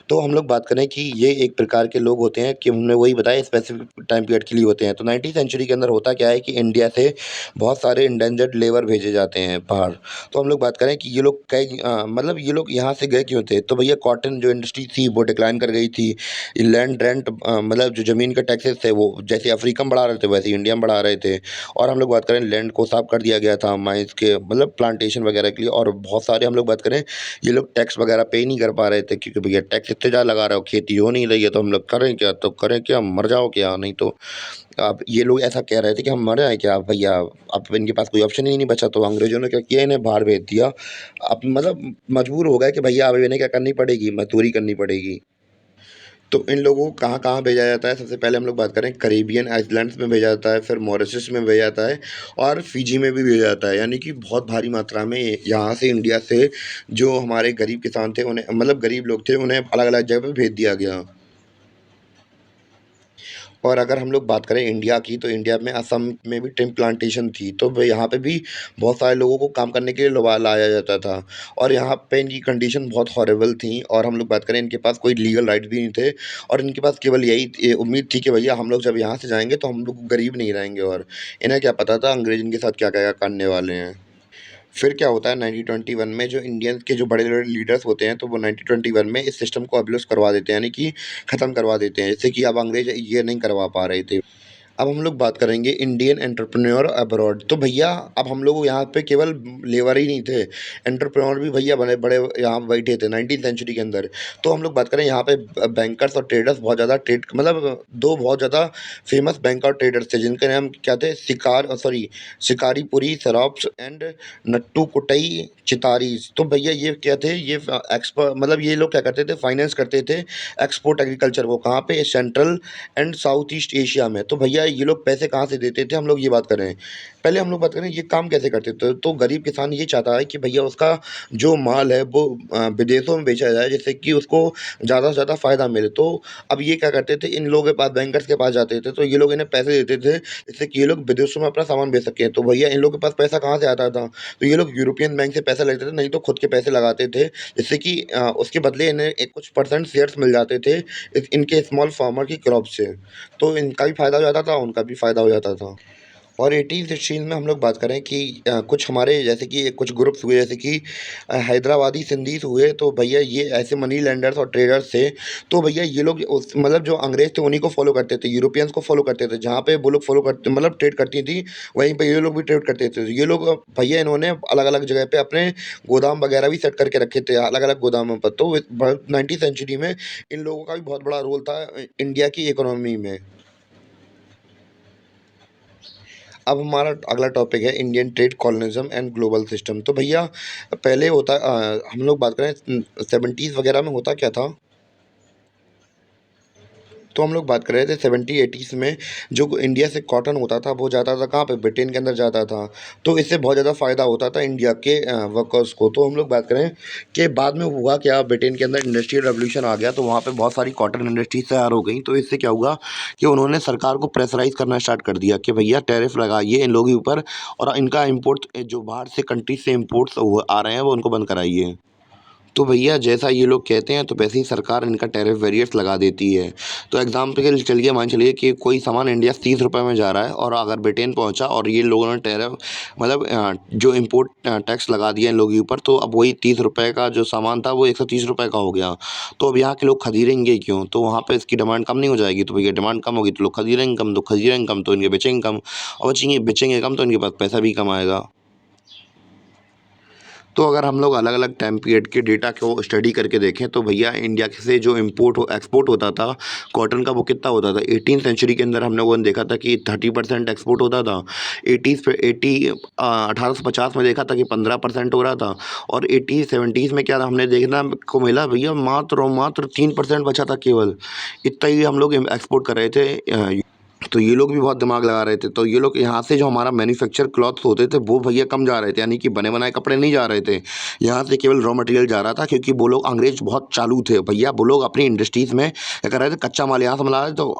तो हम लोग बात करें कि ये एक प्रकार के लोग होते हैं कि हमने वही बताया स्पेसिफिक टाइम पीरियड के लिए होते हैं। तो 19वीं सेंचुरी के अंदर होता क्या है कि इंडिया से बहुत सारे इंडेंजर्ड लेबर भेजे जाते हैं बाहर। तो हम लोग बात करें कि ये लोग मतलब ये लोग यहाँ से गए क्यों थे। तो भैया कॉटन जो इंडस्ट्री थी वो डिक्लाइन कर गई थी। लैंड रेंट मतलब जो ज़मीन के टैक्सेस थे वो जैसे अफ्रीका में बढ़ा रहे थे वैसे इंडिया में बढ़ा रहे थे। और हम लोग बात करें लैंड को साफ कर दिया गया था माइंस के मतलब प्लांटेशन वगैरह के लिए। और बहुत सारे हम लोग बात करें, ये लोग टैक्स वगैरह पे नहीं कर पा रहे थे, क्योंकि भैया टैक्स इतने ज़्यादा लगा रहे हो, खेती हो नहीं रही है, तो हम लोग करें क्या, तो करें क्या, मर जाओ क्या, नहीं तो। अब ये लोग ऐसा कह रहे थे कि हम मर जाएँ क्या भैया। अब इनके पास कोई ऑप्शन ही नहीं बचा, तो अंग्रेज़ों ने क्या किया, इन्हें बाहर भेज दिया। अब मतलब मजबूर हो गए कि भैया अब इन्हें क्या करनी पड़ेगी, मज़दूरी करनी पड़ेगी। तो इन लोगों को कहाँ-कहाँ भेजा जाता है, सबसे पहले हम लोग बात करें कैरेबियन आइसलैंड्स में भेजा जाता है, फिर मॉरिशस में भेजा जाता है और फिजी में भी भेजा जाता है। यानी कि बहुत भारी मात्रा में यहाँ से इंडिया से जो हमारे गरीब किसान थे उन्हें, मतलब गरीब लोग थे, उन्हें अलग-अलग जगह पे भेज दिया गया। और अगर हम लोग बात करें इंडिया की, तो इंडिया में असम में भी टिन प्लांटेशन थी, तो व यहाँ पे भी बहुत सारे लोगों को काम करने के लिए लवा लाया जाता था। और यहाँ पे इनकी कंडीशन बहुत हॉरिबल थी। और हम लोग बात करें, इनके पास कोई लीगल राइट्स भी नहीं थे और इनके पास केवल यही उम्मीद थी कि भैया हम लोग जब यहाँ से जाएँगे तो हम लोग गरीब नहीं रहेंगे। और इन्हें क्या पता था अंग्रेज़ इनके साथ क्या-क्या करने वाले हैं। फिर क्या होता है 1921 में, जो इंडियंस के जो बड़े-बड़े लीडर्स होते हैं, तो वो 1921 में इस सिस्टम को अबॉलिश करवा देते हैं, यानी कि ख़त्म करवा देते हैं, जिससे कि अब अंग्रेज़ ये नहीं करवा पा रहे थे। अब हम लोग बात करेंगे इंडियन एंटरप्रेन्योर अब्रॉड। तो भैया अब हम लोग यहाँ पे केवल लेबर ही नहीं थे, एंटरप्रेन्योर भी भैया बड़े बड़े यहाँ बैठे थे 19वीं सेंचुरी के अंदर। तो हम लोग बात करें यहाँ पे बैंकर्स और ट्रेडर्स बहुत ज़्यादा ट्रेड, मतलब दो बहुत ज़्यादा फेमस बैंक और ट्रेडर्स थे, जिनके नाम क्या थे, शिकारीपुरी सराफ्स एंड नट्टू कुटई चितारीज। तो भैया ये क्या थे, ये एक्सपर्ट, मतलब ये लोग क्या करते थे, फाइनेंस करते थे एक्सपोर्ट एग्रीकल्चर को, कहाँ पे, central and south east Asia में। तो भैया ये लोग पैसे कहाँ से देते थे, हम लोग ये बात करें। पहले हम लोग बात करें ये काम कैसे करते थे। तो गरीब किसान ये चाहता है कि भैया उसका जो माल है वो विदेशों में बेचा जाए, जिससे कि उसको ज़्यादा से ज़्यादा फ़ायदा मिले। तो अब ये क्या करते थे, इन लोगों के पास बैंकर्स के पास जाते थे, तो ये लोग इन्हें पैसे देते थे जिससे कि ये लोग विदेशों में अपना सामान बेच सकें। तो भैया इन लोगों के पास पैसा कहाँ से आता था, तो ये लोग यूरोपियन बैंक से पैसा लेते थे, नहीं तो खुद के पैसे लगाते थे, जिससे कि उसके बदले इन्हें एक कुछ परसेंट शेयर्स मिल जाते थे इनके स्मॉल फार्मर की क्रॉप से। तो इनका भी फ़ायदा हो जाता था, उनका भी फ़ायदा हो जाता था। और 1816 में हम लोग बात करें कि कुछ हमारे जैसे कि कुछ ग्रुप्स हुए, जैसे कि हैदराबादी सिंधीज़ हुए, तो भैया ये ऐसे मनी लेंडर्स और ट्रेडर्स थे। तो भैया ये लोग उस मतलब जो अंग्रेज़ थे उन्हीं को फ़ॉलो करते थे, यूरोपियंस को फ़ॉलो करते थे। जहाँ पे वो लोग फ़ॉलो करते मतलब ट्रेड करती थी, वहीं पे ये लोग भी ट्रेड करते थे। ये लोग भैया इन्होंने अलग-अलग जगह पे अपने गोदाम वगैरह भी सेट करके रखे थे, अलग-अलग गोदामों पर। तो 19वीं सेंचुरी में इन लोगों का भी बहुत बड़ा रोल था इंडिया की इकोनॉमी में। अब हमारा अगला टॉपिक है Indian trade colonialism and global system. तो भैया पहले होता हम लोग बात करें 70s वगैरह में होता क्या था, तो हम लोग बात कर रहे थे 70-80s में जो इंडिया से कॉटन होता था वो जाता था कहाँ पे, ब्रिटेन के अंदर जाता था। तो इससे बहुत ज़्यादा फ़ायदा होता था इंडिया के वर्कर्स को। तो हम लोग बात करें कि बाद में हुआ क्या, ब्रिटेन के अंदर इंडस्ट्रियल रेवोल्यूशन आ गया, तो वहाँ पे बहुत सारी कॉटन इंडस्ट्रीज तैयार हो गई। तो इससे क्या हुआ कि उन्होंने सरकार को प्रेशराइज करना स्टार्ट कर दिया कि भैया टैरिफ लगाइए इन लोगों के ऊपर, और इनका इम्पोर्ट जो बाहर से कंट्रीज से इम्पोर्ट्स आ रहे हैं वो उनको बंद कराइए। तो भैया जैसा ये लोग कहते हैं तो वैसे ही सरकार इनका टैरिफ बैरियर्स लगा देती है। तो एग्ज़ाम्पल के लिए चलिए मान चलिए कि कोई सामान इंडिया से ₹30 में जा रहा है, और अगर ब्रिटेन पहुंचा और ये लोगों ने टैरिफ मतलब जो इम्पोर्ट टैक्स लगा दिया इन लोगों के ऊपर, तो अब वही ₹30 का जो सामान था वो ₹130 का हो गया। तो अब यहाँ के लोग खरीदेंगे क्यों? तो वहाँ पे इसकी डिमांड कम नहीं हो जाएगी? तो भैया डिमांड कम होगी तो लोग खरीदेंगे कम, तो खरीदेंगे कम तो इनके बेचेंगे कम, और बचेंगे बेचेंगे कम तो इनके पास पैसा भी कम आएगा। तो अगर हम लोग अलग-अलग टाइम पीरियड के डेटा को स्टडी करके देखें तो भैया इंडिया से जो इम्पोर्ट एक्सपोर्ट होता था कॉटन का, वो कितना होता था। 18th सेंचुरी के अंदर हम लोगों ने देखा था कि 30% एक्सपोर्ट होता था। 1850 में देखा था कि 15% हो रहा था। और 70s में क्या था, हमने देखना को मिला भैया मात्र और मात्र 3% बचा था केवल। इतना ही हम लोग एक्सपोर्ट कर रहे थे। तो ये लोग भी बहुत दिमाग लगा रहे थे। तो ये लोग यहाँ से जो हमारा मैन्युफैक्चर क्लॉथ्स होते थे वो भैया कम जा रहे थे, यानी कि बने बनाए कपड़े नहीं जा रहे थे। यहाँ से केवल रॉ मटेरियल जा रहा था, क्योंकि वो लोग अंग्रेज बहुत चालू थे भैया। वो लोग अपनी इंडस्ट्रीज़ में क्या कर रहे थे, कच्चा माल यहाँ से मिला रहे थे। तो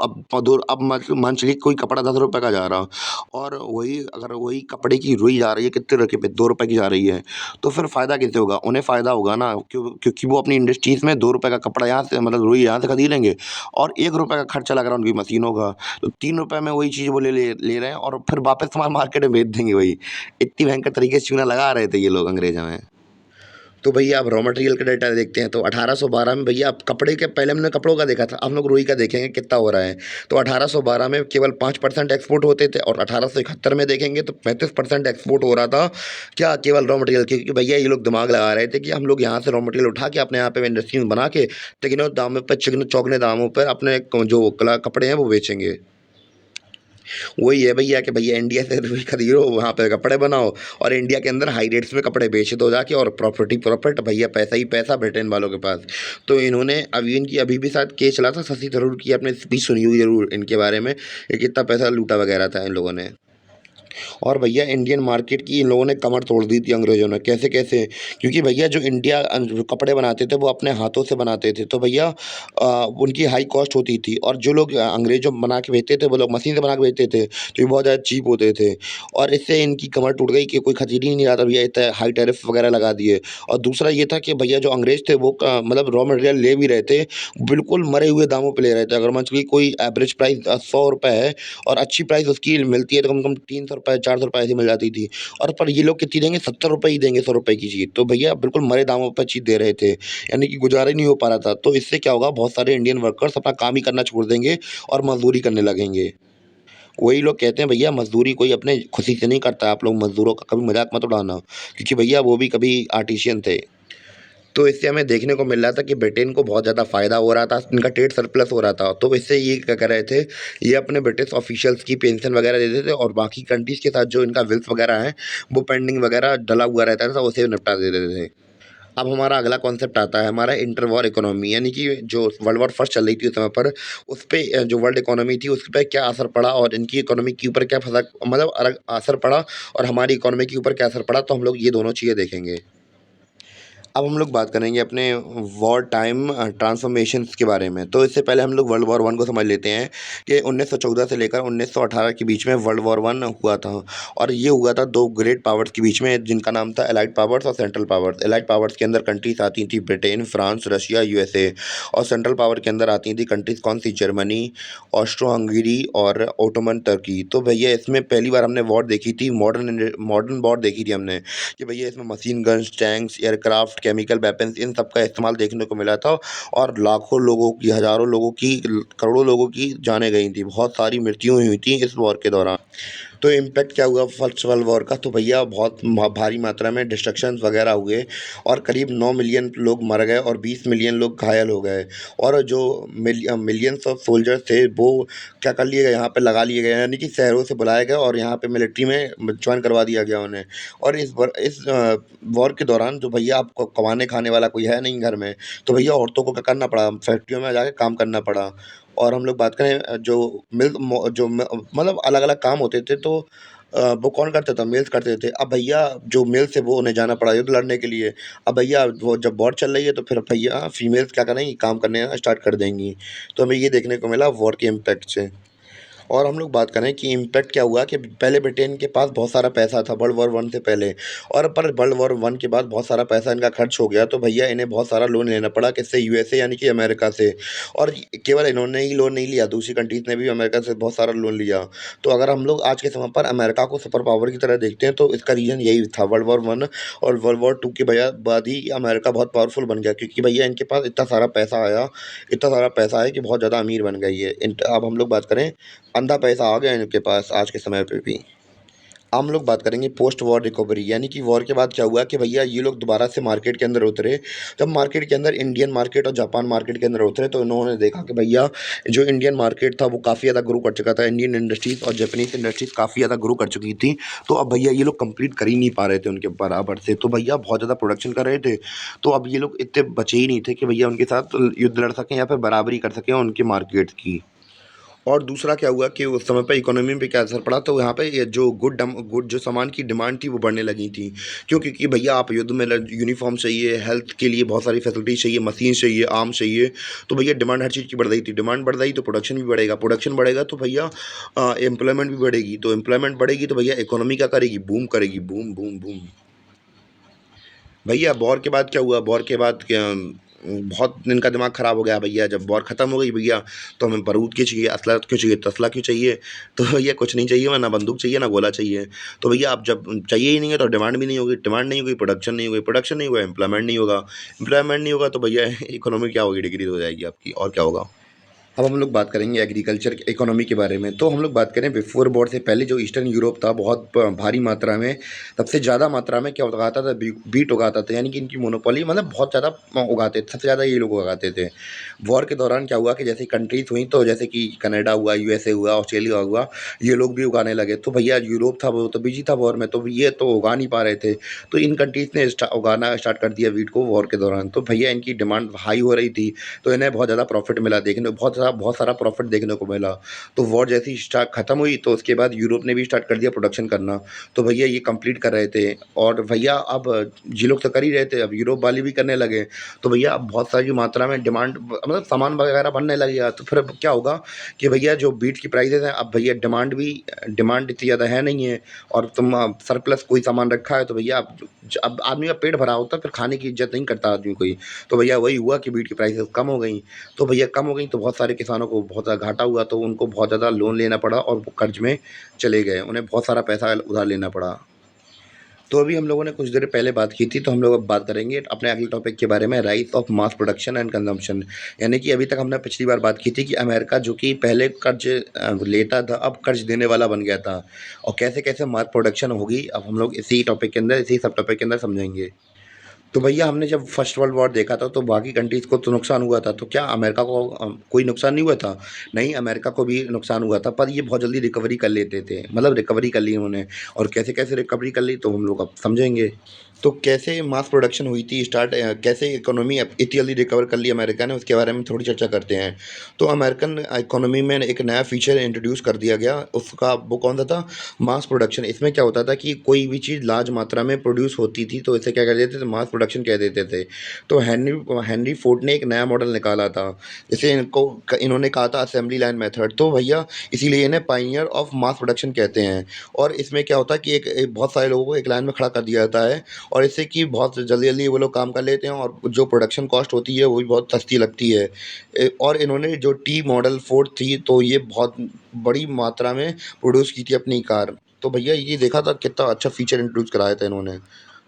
अब मान चलिए कोई कपड़ा ₹10 का जा रहा, और वही अगर वही कपड़े की रुई जा रही है कितने रुपये पे, ₹2 की जा रही है। तो फिर फ़ायदा किससे होगा? उन्हें फ़ायदा होगा ना, क्योंकि वो अपनी इंडस्ट्रीज़ में ₹2 का कपड़ा यहाँ से मतलब रुई यहाँ से खरीद लेंगे, और ₹1 का खर्चा लग रहा है उनकी मशीनों का। तो ₹3 में वही चीज़ वो ले रहे हैं, और फिर वापस सामान मार्केट में बेच देंगे वही। इतनी भयंकर तरीके से चूना लगा रहे थे ये लोग अंग्रेज हमें। तो भैया आप रॉ मटेरियल का डाटा देखते हैं तो 1812 में भैया, आप कपड़े के पहले हमने कपड़ों का देखा था, अब हम लोग रुई का देखेंगे कितना हो रहा है। तो 1812 में केवल 5% एक्सपोर्ट होते थे, और 1871 में देखेंगे तो 35% एक्सपोर्ट हो रहा था। क्या केवल रॉ मटेरियल, क्योंकि भैया ये लोग दिमाग लगा रहे थे कि हम लोग यहाँ से रॉ मटेरियल उठा के अपने यहाँ पे इंडस्ट्री में बना के तिगने दामों पर, चिकने चौगने दामों पर अपने जो कपड़े हैं वो बेचेंगे। वही है भैया कि भैया इंडिया से रुई खरीदो, वहाँ पे कपड़े बनाओ, और इंडिया के अंदर हाई रेट्स में कपड़े बेच दो जाके, और प्रॉपर्टी प्रॉफिट भैया, पैसा ही पैसा ब्रिटेन वालों के पास। तो इन्होंने अभी इनकी अभी भी शायद केस चला था, शशि थरूर की आपने स्पीच सुनी हुई जरूर इनके बारे में, ये कितना पैसा लूटा वगैरह था इन लोगों ने। और भैया इंडियन मार्केट की इन लोगों ने कमर तोड़ दी थी अंग्रेज़ों ने। कैसे कैसे? क्योंकि भैया जो इंडिया जो कपड़े बनाते थे वो अपने हाथों से बनाते थे, तो भैया उनकी हाई कॉस्ट होती थी, और जो लोग अंग्रेज जो बना के बेचते थे वो लोग मशीन से बना के बेचते थे, तो ये बहुत ज़्यादा चीप होते थे। और इससे इनकी कमर टूट गई कि कोई खरीद ही नहीं रहा था भैया, इतना हाई टैरिफ वगैरह लगा दिए। और दूसरा ये था कि भैया जो अंग्रेज थे वो मतलब रॉ मटेरियल ले भी रहे थे, बिल्कुल मरे हुए दामों पे ले रहे थे। अगर मान चलिए कोई एवरेज प्राइस ₹100 है, और अच्छी प्राइस उसकी मिलती है तो कम से कम ₹300 ₹400 ऐसी मिल जाती थी। और पर ये लोग कितनी देंगे, ₹70 ही देंगे ₹100 की चीज़। तो भैया बिल्कुल मरे दामों पर चीज़ दे रहे थे, यानी कि गुज़ारा ही नहीं हो पा रहा था। तो इससे क्या होगा, बहुत सारे इंडियन वर्कर्स अपना काम ही करना छोड़ देंगे और मज़दूरी करने लगेंगे। वही लोग कहते हैं भैया मज़दूरी कोई अपने खुशी से नहीं करता, आप लोग मज़दूरों का कभी मज़ाक मत उड़ाना, क्योंकि भैया वो भी कभी आर्टिशियन थे। तो इससे हमें देखने को मिल रहा था कि ब्रिटेन को बहुत ज़्यादा फ़ायदा हो रहा था, इनका ट्रेड सरप्लस हो रहा था। तो इससे ये क्या कर रहे थे, ये अपने ब्रिटिश ऑफिशियल्स की पेंशन वगैरह देते थे, और बाकी कंट्रीज़ के साथ जो इनका बिल्स वगैरह है, वो पेंडिंग वगैरह डला हुआ रहता था, उसे निपटा देते थे। अब हमारा अगला कॉन्सेप्ट आता है हमारा इंटर वॉर इकोनॉमी, यानी कि जो वर्ल्ड वॉर फर्स्ट चल रही थी उस समय पर, उस पे जो वर्ल्ड इकोनॉमी थी उस पे क्या असर पड़ा, और इनकी इकोनॉमी के ऊपर क्या फर्क मतलब असर पड़ा, और हमारी इकोनॉमी के ऊपर क्या असर पड़ा, तो हम लोग ये दोनों चीज़ें देखेंगे। अब हम लोग बात करेंगे अपने वॉर टाइम ट्रांसफॉर्मेशंस के बारे में। तो इससे पहले हम लोग वर्ल्ड वॉर 1 को समझ लेते हैं कि 1914 से लेकर 1918 के बीच में वर्ल्ड वॉर 1 हुआ था। और ये हुआ था 2 ग्रेट पावर्स के बीच में, जिनका नाम था एलाइड पावर्स और सेंट्रल पावर्स। एलाइड पावर्स के अंदर कंट्रीज़ आती थी ब्रिटेन, फ्रांस, रशिया, यूएसए। और सेंट्रल पावर के अंदर आती थी कंट्रीज़ कौन सी, जर्मनी, ऑस्ट्रो-हंगेरी और ओटोमन तुर्की। तो भैया इसमें पहली बार हमने वॉर देखी थी, मॉडर्न मॉडर्न वॉर देखी थी हमने, कि भैया इसमें machine guns, tanks, aircraft, chemical weapons, इन सब का इस्तेमाल देखने को मिला था। और लाखों लोगों की, हज़ारों लोगों की, करोड़ों लोगों की जानें गई थी। बहुत सारी मृत्युएँ हुई थी इस वॉर के दौरान। तो इम्पैक्ट क्या हुआ फर्स्ट वर्ल्ड वॉर का, तो भैया बहुत भारी मात्रा में डिस्ट्रक्शंस वगैरह हुए और करीब 9 मिलियन लोग मर गए और 20 मिलियन लोग घायल हो गए। और जो मिलियंस ऑफ सोल्जर्स थे वो क्या कर लिए गए, यहाँ पे लगा लिए गए, यानी कि शहरों से बुलाए गए और यहाँ पे मिलिट्री में ज्वाइन करवा दिया गया उन्हें। और इस वॉर के दौरान जो भैया आपको कमाने खाने वाला कोई है नहीं घर में, तो भैया औरतों को क्या करना पड़ा, फैक्ट्रियों में जाके काम करना पड़ा। और हम लोग बात करें जो मिल्क मो जो म मतलब अलग-अलग काम होते थे, तो वो कौन करता था? मेल्स करते थे। अब भैया जो मेल्स है वो उन्हें जाना पड़ा युद्ध लड़ने के लिए। अब भैया वो जब वॉर चल रही है तो फिर भैया फीमेल्स क्या करेंगी, काम करने स्टार्ट कर देंगी। तो हमें ये देखने को मिला वॉर के इम्पैक्ट से। और हम लोग बात करें कि इम्पैक्ट क्या हुआ, कि पहले ब्रिटेन के पास बहुत सारा पैसा था वर्ल्ड वॉर 1 से पहले, और पर वर्ल्ड वॉर 1 के बाद बहुत सारा पैसा इनका खर्च हो गया, तो भैया इन्हें बहुत सारा लोन लेना पड़ा, किससे? यूएसए यानी कि अमेरिका से। और केवल इन्होंने ही लोन नहीं लिया, दूसरी कंट्रीज़ ने भी अमेरिका से बहुत सारा लोन लिया। तो अगर हम लोग आज के समय पर अमेरिका को सुपर पावर की तरह देखते हैं, तो इसका रीज़न यही था, वर्ल्ड वॉर 1 और वर्ल्ड वॉर 2 के भैया बाद ही अमेरिका बहुत पावरफुल बन गया, क्योंकि भैया इनके पास इतना सारा पैसा आया, इतना सारा पैसा है कि बहुत ज़्यादा अमीर बन गई है। अब हम लोग बात करें, अंधा पैसा आ गया इनके पास आज के समय पे भी। हम लोग बात करेंगे पोस्ट वॉर रिकवरी, यानी कि वॉर के बाद क्या हुआ, कि भैया ये लोग दोबारा से मार्केट के अंदर उतरे। जब मार्केट के अंदर इंडियन मार्केट और जापान मार्केट के अंदर उतरे, तो इन्होंने देखा कि भैया जो इंडियन मार्केट था वो काफ़ी ज़्यादा ग्रो कर चुका था। इंडियन इंडस्ट्रीज़ और जापानीज़ इंडस्ट्रीज़ काफ़ी ज़्यादा ग्रो कर चुकी थी। तो अब भैया ये लोग कंपीट कर ही नहीं पा रहे थे उनके बराबर से, तो भैया बहुत ज़्यादा प्रोडक्शन कर रहे थे। तो अब ये लोग इतने बचे ही नहीं थे कि भैया उनके साथ युद्ध लड़ सकें या फिर बराबरी कर सकें उनकी मार्केट की। और दूसरा क्या हुआ कि उस समय पे इकोनॉमी पे क्या असर पड़ा, तो यहाँ पे ये जो गुड जो सामान की डिमांड थी वो बढ़ने लगी थी। क्यों? क्योंकि भैया आप युद्ध में यूनिफॉर्म चाहिए, हेल्थ के लिए बहुत सारी फैसिलिटीज चाहिए, मशीन चाहिए, आर्म्स चाहिए। तो भैया डिमांड हर चीज़ की बढ़ रही थी, डिमांड बढ़ रही तो प्रोडक्शन भी बढ़ेगा, प्रोडक्शन बढ़ेगा तो भैया एम्प्लॉयमेंट भी बढ़ेगी, तो एम्प्लॉयमेंट बढ़ेगी तो भैया इकोनॉमी क्या करेगी, बूम करेगी, बूम बूम बूम। भैया वॉर के बाद क्या हुआ, वॉर के बाद क्या, बहुत इनका दिमाग ख़राब हो गया भैया। जब वॉर ख़त्म हो गई भैया, तो हमें बारूद क्यों चाहिए, असला क्यों चाहिए, तसला क्यों चाहिए? तो भैया कुछ नहीं चाहिए, ना बंदूक चाहिए, ना गोला चाहिए। तो भैया अब जब चाहिए ही नहीं है तो डिमांड भी नहीं होगी, डिमांड नहीं होगी, प्रोडक्शन नहीं होगी, प्रोडक्शन नहीं हुआ, एम्प्लॉयमेंट नहीं होगा, एम्प्लॉयमेंट नहीं होगा तो भैया इकोनॉमी क्या होगी, डिक्रीज़ हो जाएगी आपकी, और क्या होगा। अब हम लोग बात करेंगे एग्रीकल्चर इकोनॉमी के बारे में। तो हम लोग बात करें बिफोर वॉर से पहले जो ईस्टर्न यूरोप था, बहुत भारी मात्रा में, सबसे ज़्यादा मात्रा में क्या उगाता था, बीट उगाता था, यानी कि इनकी मोनोपोली, मतलब बहुत ज़्यादा उगाते थे, सबसे ज़्यादा ये लोग उगाते थे। वॉर के दौरान क्या हुआ कि जैसे कंट्रीज हुई, तो जैसे कि कनाडा हुआ, यूएसए हुआ, ऑस्ट्रेलिया हुआ, ये लोग भी उगाने लगे। तो भैया यूरोप था वो तो बिजी था वॉर में, तो ये तो उगा नहीं पा रहे थे। तो इन कंट्रीज ने उगाना स्टार्ट कर दिया वीट को वॉर के दौरान। तो भैया इनकी डिमांड हाई हो रही थी, तो इन्हें बहुत ज़्यादा प्रॉफ़िट मिला, देखने बहुत सारा प्रॉफ़िट देखने को मिला। तो वॉर जैसे ही स्टार्ट खत्म हुई, तो उसके बाद यूरोप ने भी स्टार्ट कर दिया प्रोडक्शन करना। तो भैया ये कंप्लीट कर रहे थे, और भैया अब ये लोग तो कर ही रहे थे, अब यूरोप वाले भी करने लगे। तो भैया अब बहुत सारी मात्रा में डिमांड, मतलब सामान वगैरह बनने लगेगा, तो फिर अब क्या होगा कि भैया जो बीट की प्राइसेज़ हैं, अब भैया डिमांड इतनी ज़्यादा है नहीं है, और तुम सरप्लस कोई सामान रखा है, तो भैया अब आदमी का पेट भरा होता है, फिर खाने की इज़्ज़त नहीं करता आदमी कोई। तो भैया वही हुआ कि बीट की प्राइसेज़ कम हो गई। तो भैया कम हो गई तो बहुत सारे किसानों को बहुत ज़्यादा घाटा हुआ, तो उनको बहुत ज़्यादा लोन लेना पड़ा और वो कर्ज में चले गए, उन्हें बहुत सारा पैसा उधार लेना पड़ा। तो अभी हम लोगों ने कुछ देर पहले बात की थी, तो हम लोग अब बात करेंगे अपने अगले टॉपिक के बारे में, rise of mass production and consumption. यानी कि अभी तक हमने पिछली बार बात की थी कि अमेरिका जो कि पहले कर्ज लेता था, अब कर्ज देने वाला बन गया था, और कैसे कैसे मास प्रोडक्शन होगी, अब हम लोग इसी टॉपिक के अंदर, इसी सब टॉपिक के अंदर समझेंगे। तो भैया हमने जब फर्स्ट वर्ल्ड वॉर देखा था, तो बाकी कंट्रीज़ को तो नुकसान हुआ था, तो क्या अमेरिका को कोई नुकसान नहीं हुआ था? नहीं, अमेरिका को भी नुकसान हुआ था, पर ये बहुत जल्दी रिकवरी कर लेते थे, मतलब रिकवरी कर ली उन्होंने। और कैसे कैसे रिकवरी कर ली, तो हम लोग अब समझेंगे। तो कैसे मास प्रोडक्शन हुई थी स्टार्ट, कैसे इकोनॉमी इतनी जल्दी रिकवर कर ली अमेरिका ने, उसके बारे में थोड़ी चर्चा करते हैं। तो अमेरिकन इकोनॉमी में एक नया फीचर इंट्रोड्यूस कर दिया गया, उसका वो कौन सा था? Mass production. इसमें क्या होता था कि कोई भी चीज़ लार्ज मात्रा में प्रोड्यूस होती थी तो इसे क्या कह देते थे? मास प्रोडक्शन कह देते थे। तो हेनरी हेनरी फोर्ड ने एक नया मॉडल निकाला था, इसे इन्होंने कहा था असेंबली लाइन मेथड। तो भैया इसीलिए इन्हें पाइनियर ऑफ मास प्रोडक्शन कहते हैं। और इसमें क्या होता है कि एक बहुत सारे लोगों को एक लाइन में खड़ा कर दिया जाता है, और इससे कि बहुत जल्दी-जल्दी वो लोग काम कर लेते हैं, और जो प्रोडक्शन कॉस्ट होती है वो भी बहुत सस्ती लगती है। और इन्होंने जो टी मॉडल 4 थी, तो ये बहुत बड़ी मात्रा में प्रोड्यूस की थी अपनी कार। तो भैया ये देखा था कितना अच्छा फीचर इंट्रोड्यूस कराया था इन्होंने।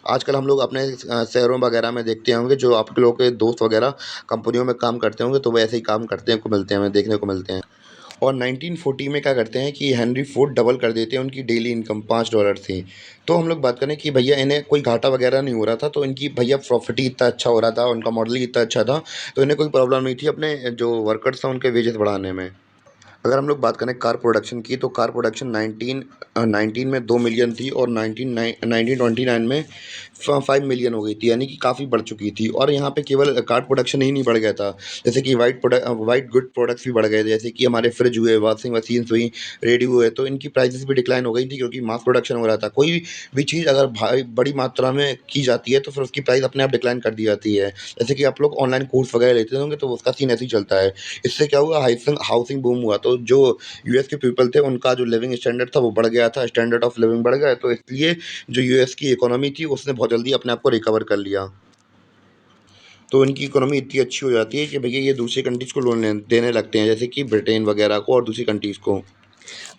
आजकल हम लोग अपने शहरों वगैरह में देखते होंगे, जो आप लोगों के दोस्त वगैरह कंपनियों में काम करते होंगे, तो वो ऐसे ही काम करते हैं को मिलते हैं, हमें देखने को मिलते हैं। और 1940 में क्या करते हैं कि हेनरी फोर्ड डबल कर देते हैं उनकी डेली इनकम $5 थी। तो हम लोग बात करें कि भैया इन्हें कोई घाटा वगैरह नहीं हो रहा था, तो इनकी भैया प्रॉफिट ही इतना अच्छा हो रहा था, उनका मॉडल ही इतना अच्छा था, तो इन्हें कोई प्रॉब्लम नहीं थी अपने जो वर्कर्स हैं उनके वेजेस बढ़ाने में। अगर हम लोग बात करें कार प्रोडक्शन की, तो कार प्रोडक्शन 19 में 2 मिलियन थी, और 1929 में 5 मिलियन हो गई थी, यानी कि काफ़ी बढ़ चुकी थी। और यहाँ पे केवल कार प्रोडक्शन ही नहीं बढ़ गया था, जैसे कि वाइट गुड प्रोडक्ट्स भी बढ़ गए थे, जैसे कि हमारे फ्रिज हुए, वॉशिंग मशीन्स हुई, रेडियो हुए, तो इनकी प्राइसेस भी डिक्लाइन हो गई थी, क्योंकि मास प्रोडक्शन हो रहा था। कोई भी चीज़ अगर भाई बड़ी मात्रा में की जाती है तो फिर उसकी प्राइस अपने आप डिक्लाइन कर दी जाती है। जैसे कि आप लोग ऑनलाइन कोर्स वगैरह लेते होंगे, तो उसका सीन ऐसे ही चलता है। इससे क्या हुआ, हाइसिंग हाउसिंग बूम हुआ, तो जो यूएस के पीपल थे उनका जो लिविंग स्टैंडर्ड था वो बढ़ गया था, स्टैंडर्ड ऑफ लिविंग बढ़ गया, तो इसलिए जो यूएस की इकोनॉमी थी उसने बहुत जल्दी अपने आप को रिकवर कर लिया। तो इनकी इकोनॉमी इतनी अच्छी हो जाती है कि भैया ये दूसरी कंट्रीज़ को लोन देने लगते हैं, जैसे कि ब्रिटेन वगैरह को और दूसरी कंट्रीज़ को।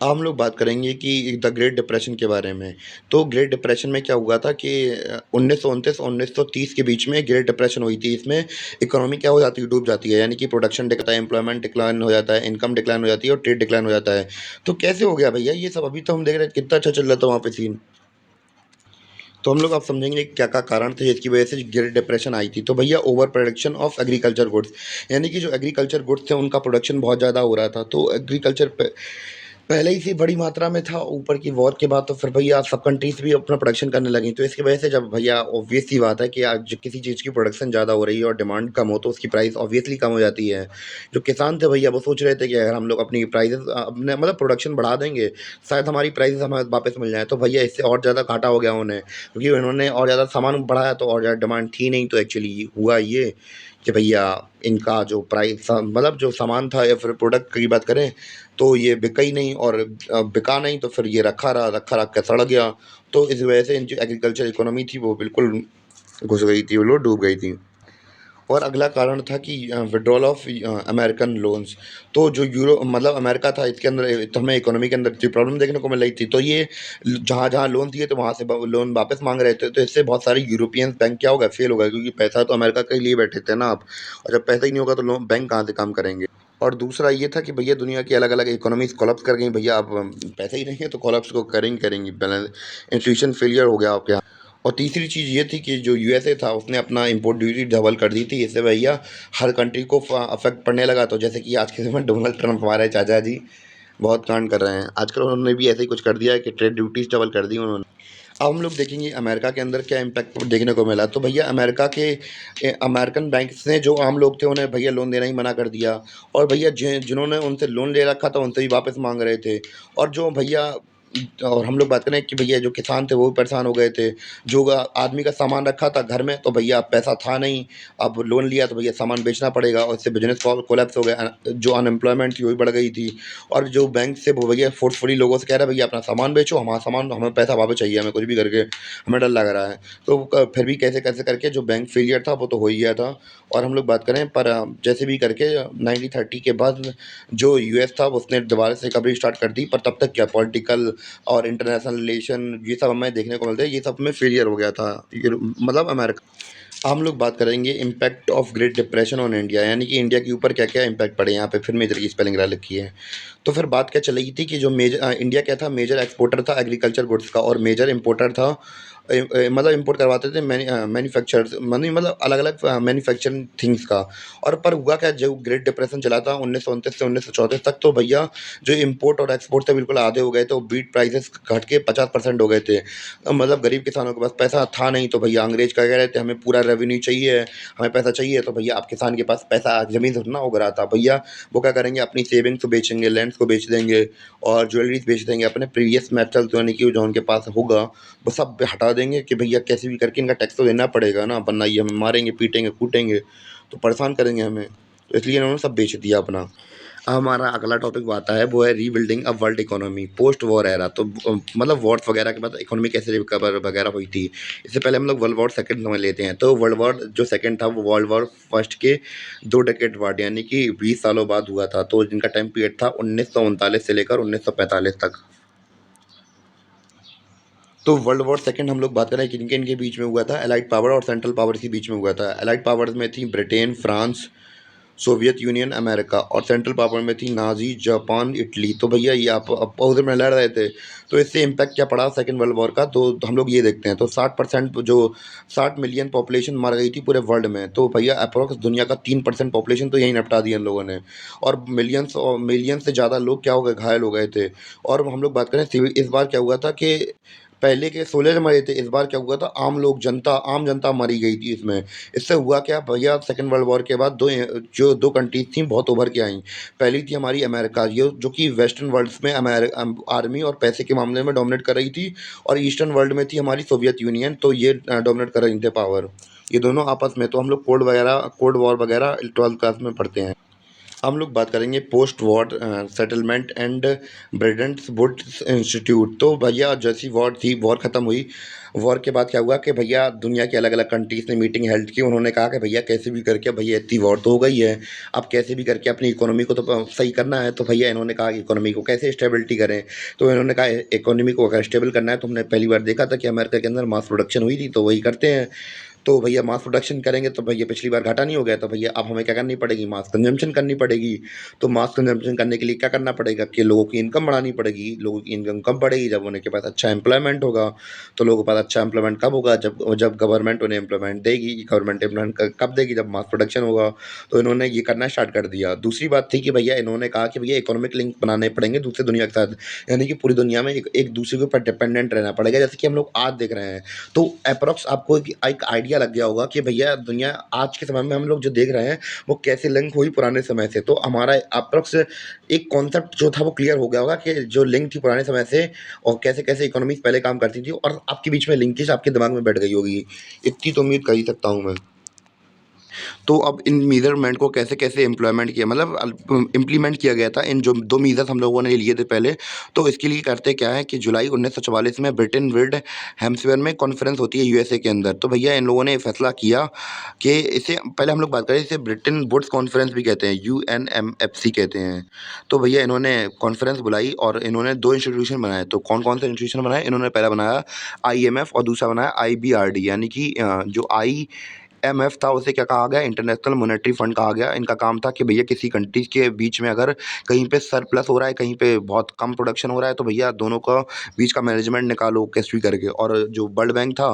अब हम लोग बात करेंगे कि द ग्रेट डिप्रेशन के बारे में। तो ग्रेट डिप्रेशन में क्या हुआ था कि 1929 और 1930 के बीच में ग्रेट डिप्रेशन हुई थी। इसमें इकोनॉमी क्या हो जाती है, डूब जाती है, यानी कि प्रोडक्शन डिकता है, एम्प्लॉयमेंट डिक्लाइन हो जाता है, इनकम डिक्लाइन हो जाती है और ट्रेड डिक्लाइन हो जाता है। तो कैसे हो गया भैया ये सब? अभी तो हम देख रहे हैं कितना अच्छा चल रहा था वहाँ पे सीन। तो हम लोग अब समझेंगे कि क्या-क्या कारण थे जिसकी वजह से ग्रेट डिप्रेशन आई थी। तो भैया over production of agriculture goods, यानी कि जो एग्रीकल्चर गुड्स थे उनका प्रोडक्शन बहुत ज़्यादा हो रहा था। तो एग्रीकल्चर पे पहले ही से बड़ी मात्रा में था, ऊपर की वॉर के बाद तो फिर भैया सब कंट्रीज़ भी अपना प्रोडक्शन करने लगी। तो इसकी वजह से जब भैया ऑब्वियस सी बात है कि आज किसी चीज़ की प्रोडक्शन ज़्यादा हो रही है और डिमांड कम हो, तो उसकी प्राइस ऑब्वियसली कम हो जाती है। जो किसान थे भैया वो सोच रहे थे कि अगर हम लोग अपनी प्राइसेज़ अपने मतलब प्रोडक्शन बढ़ा देंगे, शायद हमारी प्राइसेज़ हमें वापस मिल जाएँ। तो भैया इससे और ज़्यादा घाटा हो गया उन्हें, क्योंकि उन्होंने और ज़्यादा सामान बढ़ाया तो और ज़्यादा डिमांड थी नहीं, तो एक्चुअली हुआ ये कि भैया इनका जो प्राइस मतलब जो सामान था या फिर प्रोडक्ट की बात करें, तो ये बिका ही नहीं, और बिका नहीं तो फिर ये रखा रख के सड़ गया। तो इस वजह से जो एग्रीकल्चर इकोनॉमी थी वो बिल्कुल घुस गई थी, वो लोग डूब गई थी। और अगला कारण था कि विड्रॉल ऑफ अमेरिकन लोन्स। तो जो यूरो मतलब अमेरिका था, इसके अंदर तो हमें इकोनॉमी के अंदर इतनी प्रॉब्लम देखने को मिल रही थी, तो ये जहाँ जहाँ लोन दिए तो वहाँ से लोन वापस मांग रहे थे, तो इससे बहुत सारे यूरोपियन बैंक क्या होगा, फेल होगा, क्योंकि पैसा तो अमेरिका के लिए बैठे थे ना आप, और जब पैसा ही नहीं होगा तो लोन बैंक कहाँ से काम करेंगे। और दूसरा ये था कि भैया दुनिया की अलग-अलग इकोनॉमीज़ कोलैप्स कर गई भैया, अब पैसे ही नहीं है तो कोलैप्स तो करेंगी बैलेंस, इन्फ्लेशन फेलियर हो गया आपके यहाँ। और तीसरी चीज़ ये थी कि जो यूएसए था उसने अपना इम्पोर्ट ड्यूटी डबल कर दी थी, इससे भैया हर कंट्री को अफेक्ट पड़ने लगा। तो जैसे कि आज के समय में डोनाल्ड ट्रंप हमारे चाचा जी बहुत कांड कर रहे हैं, आजकल उन्होंने भी ऐसे ही कुछ कर दिया है कि ट्रेड ड्यूटीज डबल कर दी उन्होंने। अब हम लोग देखेंगे अमेरिका के अंदर क्या इम्पैक्ट देखने को मिला। तो भैया अमेरिका के अमेरिकन बैंक्स ने जो आम लोग थे उन्हें भैया लोन देना ही मना कर दिया, और भैया जिन्होंने उनसे लोन ले रखा था उनसे भी वापस मांग रहे थे। और जो भैया और हम लोग बात करें कि भैया जो किसान थे वो भी परेशान हो गए थे। जो आदमी का सामान रखा था घर में तो भैया पैसा था नहीं, अब लोन लिया तो भैया सामान बेचना पड़ेगा, और इससे बिजनेस कोलैप्स हो गया। जो अनएम्प्लॉयमेंट थी वो भी बढ़ गई थी। और जो बैंक से वो भैया फोर्सफुली लोगों से कह रहा है भैया अपना सामान बेचो, हमारा सामान हमें पैसा वापस चाहिए, हमें कुछ भी करके हमें डर लग रहा है। तो फिर भी कैसे कैसे करके जो बैंक फेलियर था वो तो हो ही गया था। और हम लोग बात करें पर जैसे भी करके 1930 के बाद जो यूएस था उसने दोबारा से रिकवरी स्टार्ट कर दी, पर तब तक क्या पॉलिटिकल और इंटरनेशनल रिलेशन ये सब हमें देखने को मिलते हैं, ये सब में फेलियर हो गया था मतलब अमेरिका। हम लोग बात करेंगे impact of great depression on India, यानी कि इंडिया के ऊपर क्या क्या इम्पैक्ट पड़े। यहाँ पे फिर मेजर की स्पेलिंग रख लिखी है। तो फिर बात क्या चल रही थी कि जो इंडिया क्या था, मेजर एक्सपोर्टर था एग्रीकल्चर गुड्स का, और मेजर इम्पोर्टर था, मतलब इम्पोर्ट करवाते थे मैन्युफैक्चरर्स, मतलब अलग-अलग मैन्युफैक्चरिंग थिंग्स का। और पर हुआ क्या, जो ग्रेट डिप्रेशन चला था 1929 से 1934 तक, तो भैया जो इम्पोर्ट और एक्सपोर्ट थे बिल्कुल आधे हो गए थे, और व्हीट प्राइसेस घट के 50% हो गए थे। मतलब गरीब किसानों के पास पैसा था नहीं, तो भैया अंग्रेज क्या कह रहे थे, हमें पूरा रेवेन्यू चाहिए, हमें पैसा चाहिए। तो भैया आप किसान के पास पैसा ज़मीन से थोड़ी ना उग रहा था भैया, वो क्या करेंगे, अपनी सेविंग्स को बेचेंगे, लैंड्स को बेच देंगे, और ज्वेलरीज बेच देंगे, अपने प्रीवियस मेटल्स यानी कि जो उनके पास होगा वो सब हटा देंगे कि भैया कैसे भी करके इनका टैक्स तो देना पड़ेगा ना, वरना ये हमें मारेंगे, पीटेंगे, कूटेंगे, तो परेशान करेंगे हमें। तो इसलिए इन्होंने सब बेच दिया अपना। अब हमारा अगला टॉपिक वो आता है, वो है rebuilding a world economy post war era. तो मतलब वॉर्स वगैरह के बाद इकोनॉमी कैसे रिकवर वगैरह हुई थी। इससे पहले हम लोग वर्ल्ड वॉर सेकंड समझ लेते हैं। तो वर्ल्ड वॉर जो सेकंड था वो वर्ल्ड वॉर फर्स्ट के 2 डेकेड बाद यानी कि 20 सालों बाद हुआ था। तो जिनका टाइम पीरियड था 1939 से लेकर 1945 तक। तो वर्ल्ड वॉर सेकंड हम लोग बात करें किन-किन के बीच में हुआ था, एलाइड पावर और सेंट्रल पावर्स के बीच में हुआ था। एलाइड पावर्स में थी Britain, France, Soviet union, America, और सेंट्रल पावर में थी नाज़ी, जापान, इटली। तो भैया ये आप अपोज़िट में लड़ रहे थे। तो इससे इम्पैक्ट क्या पड़ा सेकंड वर्ल्ड वॉर का, तो हम लोग ये देखते हैं। तो 60% जो 60 मिलियन पॉपुलेशन मर गई थी पूरे वर्ल्ड में। तो भैया अप्रॉक्स दुनिया का 3% पॉपुलेशन तो यहीं निपटा दिया इन लोगों ने। और मिलियन से ज़्यादा लोग क्या हो गए, घायल हो गए थे। और हम लोग बात करें सिविल, इस बार क्या हुआ था कि पहले के सोल्जर मरे थे, इस बार क्या हुआ था, आम जनता मारी गई थी इसमें। इससे हुआ क्या भैया, सेकंड वर्ल्ड वॉर के बाद जो दो कंट्रीज थी बहुत उभर के आई। पहली थी हमारी अमेरिका, ये जो कि वेस्टर्न वर्ल्ड में आर्मी और पैसे के मामले में डोमिनेट कर रही थी, और ईस्टर्न वर्ल्ड में थी हमारी सोवियत यूनियन, तो ये डोमिनेट कर रही थे पावर। ये दोनों आपस में, तो हम लोग कोल्ड वॉर वगैरह 12th क्लास में पढ़ते हैं। हम लोग बात करेंगे post war settlement and Bretton Woods institute. तो भैया जैसी वॉर थी, वॉर ख़त्म हुई, वॉर के बाद क्या हुआ कि भैया दुनिया के अलग अलग कंट्रीज़ ने मीटिंग हेल्ड की। उन्होंने कहा कि भैया कैसे भी करके, भैया इतनी वॉर तो हो गई है, अब कैसे भी करके अपनी इकोनॉमी को तो सही करना है। तो भैया इन्होंने कहा कि इकोनॉमी को कैसे स्टेबिलिटी करें। तो इन्होंने कहा इकोनॉमी को अगर स्टेबल करना है, तो हमने पहली बार देखा था कि अमेरिका के अंदर मास प्रोडक्शन हुई थी, तो वही करते हैं। तो भैया मास प्रोडक्शन करेंगे तो भैया पिछली बार घाटा नहीं हो गया, तो भैया अब हमें क्या करनी पड़ेगी, मास कंजम्पशन करनी पड़ेगी। तो मास कंजम्पशन करने के लिए क्या करना पड़ेगा कि लोगों की इनकम बढ़ानी पड़ेगी। लोगों की इनकम कब बढ़ेगी, जब उनके पास अच्छा एम्प्लॉयमेंट होगा। तो लोगों के पास अच्छा एम्प्लॉयमेंट कब होगा, जब जब गवर्नमेंट उन्हें एम्प्लॉयमेंट देगी। गवर्नमेंट एम्प्लॉयमेंट कब देगी, जब मास प्रोडक्शन होगा। तो इन्होंने ये करना स्टार्ट कर दिया। दूसरी बात थी कि भैया इन्होंने कहा कि भैया इकोनॉमिक लिंक बनाने पड़ेंगे दूसरी दुनिया के साथ, यानी कि पूरी दुनिया में एक दूसरे के ऊपर डिपेंडेंट रहना पड़ेगा, जैसे कि हम लोग आज देख रहे हैं। तो अप्रॉक्स आपको एक आइडिया लग गया होगा कि भैया दुनिया आज के समय में हम लोग जो देख रहे हैं वो कैसे लिंक हुई पुराने समय से। तो हमारा अप्रॉक्स एक कॉन्सेप्ट जो था वो क्लियर हो गया होगा कि जो लिंक थी पुराने समय से, और कैसे कैसे इकोनॉमीज पहले काम करती थी, और आपके बीच में लिंकेज आपके दिमाग में बैठ गई होगी। इतनी तो उम्मीद कर ही सकता हूँ मैं। तो अब इन मेजरमेंट को कैसे-कैसे इम्प्लॉयमेंट किया, मतलब इम्प्लीमेंट किया गया था। इन जो 2 मेजर्स हम लोगों ने लिए थे पहले। तो इसके लिए करते क्या है कि जुलाई 1944 में ब्रिटेन विल्ड हेम्सवेयर में कॉन्फ्रेंस होती है यूएसए के अंदर। तो भैया इन लोगों ने फैसला किया कि इसे पहले हम लोग बात करें, इसे ब्रिटेन वुड्स कॉन्फ्रेंस भी कहते हैं, यूएनएमएफसी कहते हैं। तो भैया इन्होंने कॉन्फ्रेंस बुलाई और इन्होंने 2 इंस्टीट्यूशन बनाए। तो कौन-कौन से इंस्टीट्यूशन बनाए? इन्होंने पहला बनाया आईएमएफ, और दूसरा बनाया आईबीआरडी, यानी कि जो आईएमएफ था उसे क्या कहा गया, इंटरनेशनल मॉनेटरी फंड कहा गया। इनका काम था कि भैया किसी कंट्रीज के बीच में अगर कहीं पे सरप्लस हो रहा है, कहीं पे बहुत कम प्रोडक्शन हो रहा है, तो भैया दोनों का बीच का मैनेजमेंट निकालो कैसे भी करके। और जो वर्ल्ड बैंक था,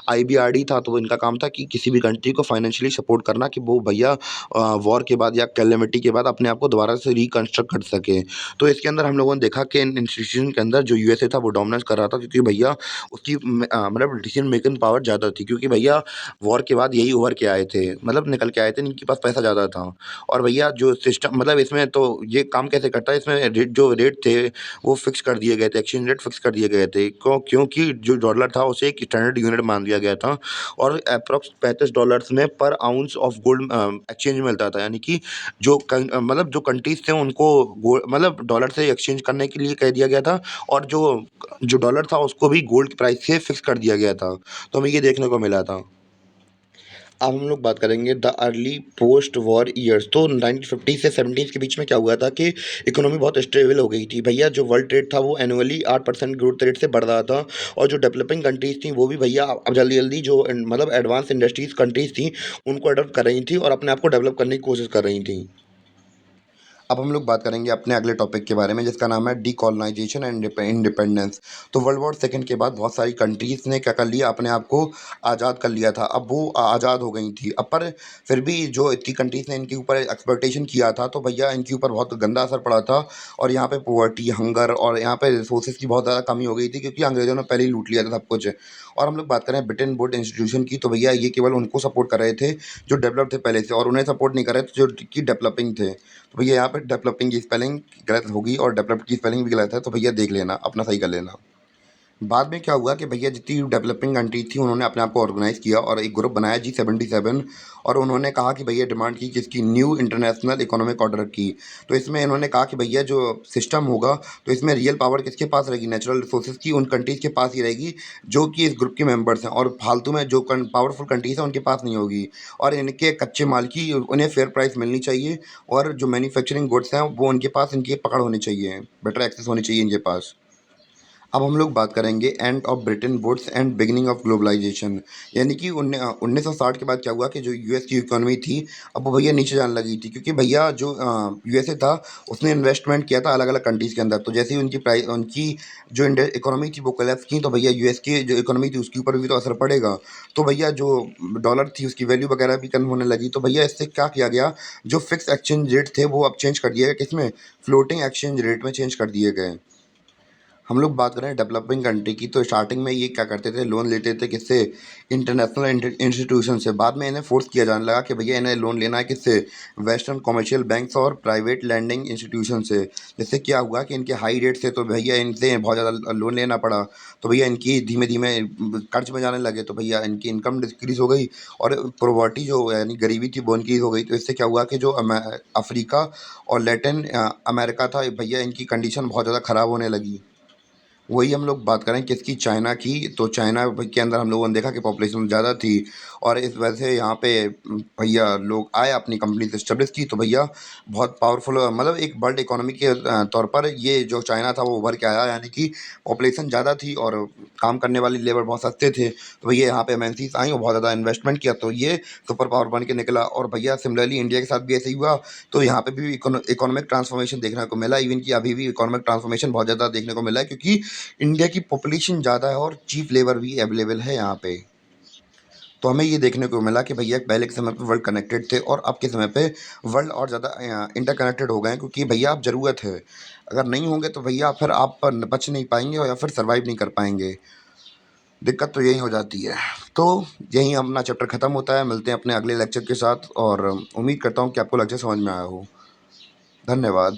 आईबीआरडी था, तो वो इनका काम था कि किसी भी कंट्री को फाइनेंशियली सपोर्ट करना, कि वो भैया वॉर के बाद या कैलेमिटी के बाद अपने आप को दोबारा से रिकंस्ट्रक्ट कर सके। तो इसके अंदर हम लोगों ने देखा कि इन इंस्टीट्यूशन के अंदर जो यूएसए था वो डोमिनेंस कर रहा था, क्योंकि भैया उसकी मतलब डिसीजन मेकिंग पावर ज़्यादा थी, क्योंकि भैया वॉर के बाद यही उभर के आए थे, मतलब निकल के आए थे, इनके पास पैसा ज़्यादा था। और भैया जो सिस्टम, मतलब इसमें तो ये काम कैसे करता है, इसमें रेट थे वो फिक्स कर दिए गए थे, एक्सचेंज रेट फिक्स कर दिए गए थे। क्योंकि जो डॉलर था उसे एक स्टैंडर्ड यूनिट मान दिया गया था, और अप्रॉक्स $35 में पर आउंस ऑफ गोल्ड एक्सचेंज मिलता था। यानी कि मतलब जो कंट्रीज़ थे उनको मतलब डॉलर से एक्सचेंज करने के लिए कह दिया गया था, और जो डॉलर था उसको भी गोल्ड प्राइस से फिक्स कर दिया गया था। तो हमें ये देखने को मिला था। अब हम लोग बात करेंगे the early post war years. तो 1950 से 70s के बीच में क्या हुआ था कि इकोनॉमी बहुत स्टेबल हो गई थी भैया। जो वर्ल्ड ट्रेड था वो एनुअली 8% ग्रोथ रेट से बढ़ रहा था, और जो डेवलपिंग कंट्रीज थी वो भी भैया अब जल्दी जल्दी जो मतलब एडवांस इंडस्ट्रीज कंट्रीज थी उनको अडॉप्ट कर रही थी, और अपने आप को डेवलप करने की कोशिश कर रही थी। अब हम लोग बात करेंगे अपने अगले टॉपिक के बारे में जिसका नाम है डीकोलोनाइजेशन एंड इंडिपेंडेंस। तो वर्ल्ड वॉर सेकंड के बाद बहुत सारी कंट्रीज़ ने क्या कर लिया, अपने आप को आज़ाद कर लिया था। अब वो आज़ाद हो गई थी। अब पर फिर भी जो इतनी कंट्रीज़ ने इनके ऊपर एक्सप्लॉइटेशन किया था, तो भैया इनके ऊपर बहुत गंदा असर पड़ा था। और यहाँ पे पॉवर्टी, हंगर और यहाँ पे रिसोर्सेज़ की बहुत ज़्यादा कमी हो गई थी, क्योंकि अंग्रेज़ों ने पहले ही लूट लिया था सब कुछ। और हम लोग बात करें ब्रिटेन वुड इंस्टीट्यूशन की, तो भैया ये केवल उनको सपोर्ट कर रहे थे जो डेवलप थे पहले से, और उन्हें सपोर्ट नहीं कर रहे थे जो कि डेवलपिंग थे। तो भैया यहाँ पे डेवलपिंग की स्पेलिंग गलत होगी और डेवलप्ड की स्पेलिंग भी गलत है, तो भैया देख लेना, अपना सही कर लेना। बाद में क्या हुआ कि भैया जितनी डेवलपिंग कंट्री थी उन्होंने अपने आप को ऑर्गेनाइज़ किया और एक ग्रुप बनाया G77। और उन्होंने कहा कि भैया डिमांड की किसकी, न्यू इंटरनेशनल इकोनॉमिक ऑर्डर की। तो इसमें इन्होंने कहा कि भैया जो सिस्टम होगा, तो इसमें रियल पावर किसके पास रहेगी, नेचुरल रिसोर्सेज की उन कंट्रीज़ के पास ही रहेगी जो कि इस ग्रुप के मेंबर्स हैं, और फालतू में जो पावरफुल कंट्रीज़ हैं उनके पास नहीं होगी। और इनके कच्चे माल की उन्हें फेयर प्राइस मिलनी चाहिए, और जो मैन्युफैक्चरिंग गुड्स हैं वो उनके पास, इनकी पकड़ होनी चाहिए, बेटर एक्सेस होनी चाहिए इनके पास। अब हम लोग बात करेंगे end of Bretton Woods and beginning of globalization. यानी कि 1960 के बाद क्या हुआ कि जो यूएस की इकोनॉमी थी, अब वो भैया नीचे जाने लगी थी, क्योंकि भैया जो यूएसए था उसने इन्वेस्टमेंट किया था अलग अलग कंट्रीज़ के अंदर। तो जैसे ही उनकी जो इकोनॉमी थी वो कोलैप्स की, तो भैया यूएस की जो इकोनॉमी थी उसके ऊपर भी तो असर पड़ेगा। तो भैया जो डॉलर थी उसकी वैल्यू वगैरह भी कम होने लगी। तो भैया इससे क्या किया गया, जो फिक्स एक्सचेंज रेट थे वो अब चेंज कर दिए गए, किसमें, फ्लोटिंग एक्सचेंज रेट में चेंज कर दिए गए। हम लोग बात करें डेवलपिंग कंट्री की, तो स्टार्टिंग में ये क्या करते थे, लोन लेते थे किससे, इंटरनेशनल इंस्टीट्यूशन से। बाद में इन्हें फोर्स किया जाने लगा कि भैया इन्हें लोन लेना है किससे, वेस्टर्न कमर्शियल बैंक्स और प्राइवेट लैंडिंग इंस्टीट्यूशन से। जिससे क्या हुआ कि इनके हाई रेट से तो भैया इनसे बहुत ज़्यादा लोन लेना पड़ा। तो भैया इनकी धीमे धीमे कर्ज में जाने लगे, तो भैया इनकी इनकम डिक्रीज हो गई, और पॉवर्टी जो यानी गरीबी थी वो इनक्रीज हो गई। तो इससे क्या हुआ कि जो अफ्रीका और लैटिन अमेरिका था, भैया इनकी कंडीशन बहुत ज़्यादा ख़राब होने लगी। वही हम लोग बात करें किसकी, चाइना की। तो चाइना के अंदर हम लोगों ने देखा कि पॉपुलेशन ज़्यादा थी, और इस वजह से यहाँ पे भैया लोग आए, अपनी कंपनी इस्टेब्लिश की। तो भैया बहुत पावरफुल, मतलब एक वर्ल्ड इकोनॉमी के तौर पर ये जो चाइना था वो उभर के आया। यानी कि पॉपुलेशन ज़्यादा थी और काम करने वाली लेबर बहुत सस्ते थे, तो भैया यहाँ पे एमएनसीज आई और बहुत ज़्यादा इन्वेस्टमेंट किया, तो ये सुपर पावर बन के निकला। और भैया सिमिलरली इंडिया के साथ भी ऐसे ही हुआ। तो यहाँ पे भी इकोनॉमिक ट्रांसफॉर्मेशन देखने को मिला, इवन कि अभी भी इकोनॉमिक ट्रांसफॉर्मेशन बहुत ज़्यादा देखने को मिला है, क्योंकि इंडिया की पॉपुलेशन ज़्यादा है और चीप लेबर भी अवेलेबल है यहाँ पे। तो हमें ये देखने को मिला कि भैया पहले के समय पे वर्ल्ड कनेक्टेड थे, और अब के समय पे वर्ल्ड और ज़्यादा इंटरकनेक्टेड हो गए हैं, क्योंकि भैया अब ज़रूरत है। अगर नहीं होंगे तो भैया फिर आप बच नहीं पाएंगे, और या फिर सर्वाइव नहीं कर पाएंगे। दिक्कत तो यही हो जाती है। तो यहीं अपना चैप्टर ख़त्म होता है। मिलते हैं अपने अगले लेक्चर के साथ, और उम्मीद करता हूँ कि आपको लेक्चर समझ में आया हो। धन्यवाद।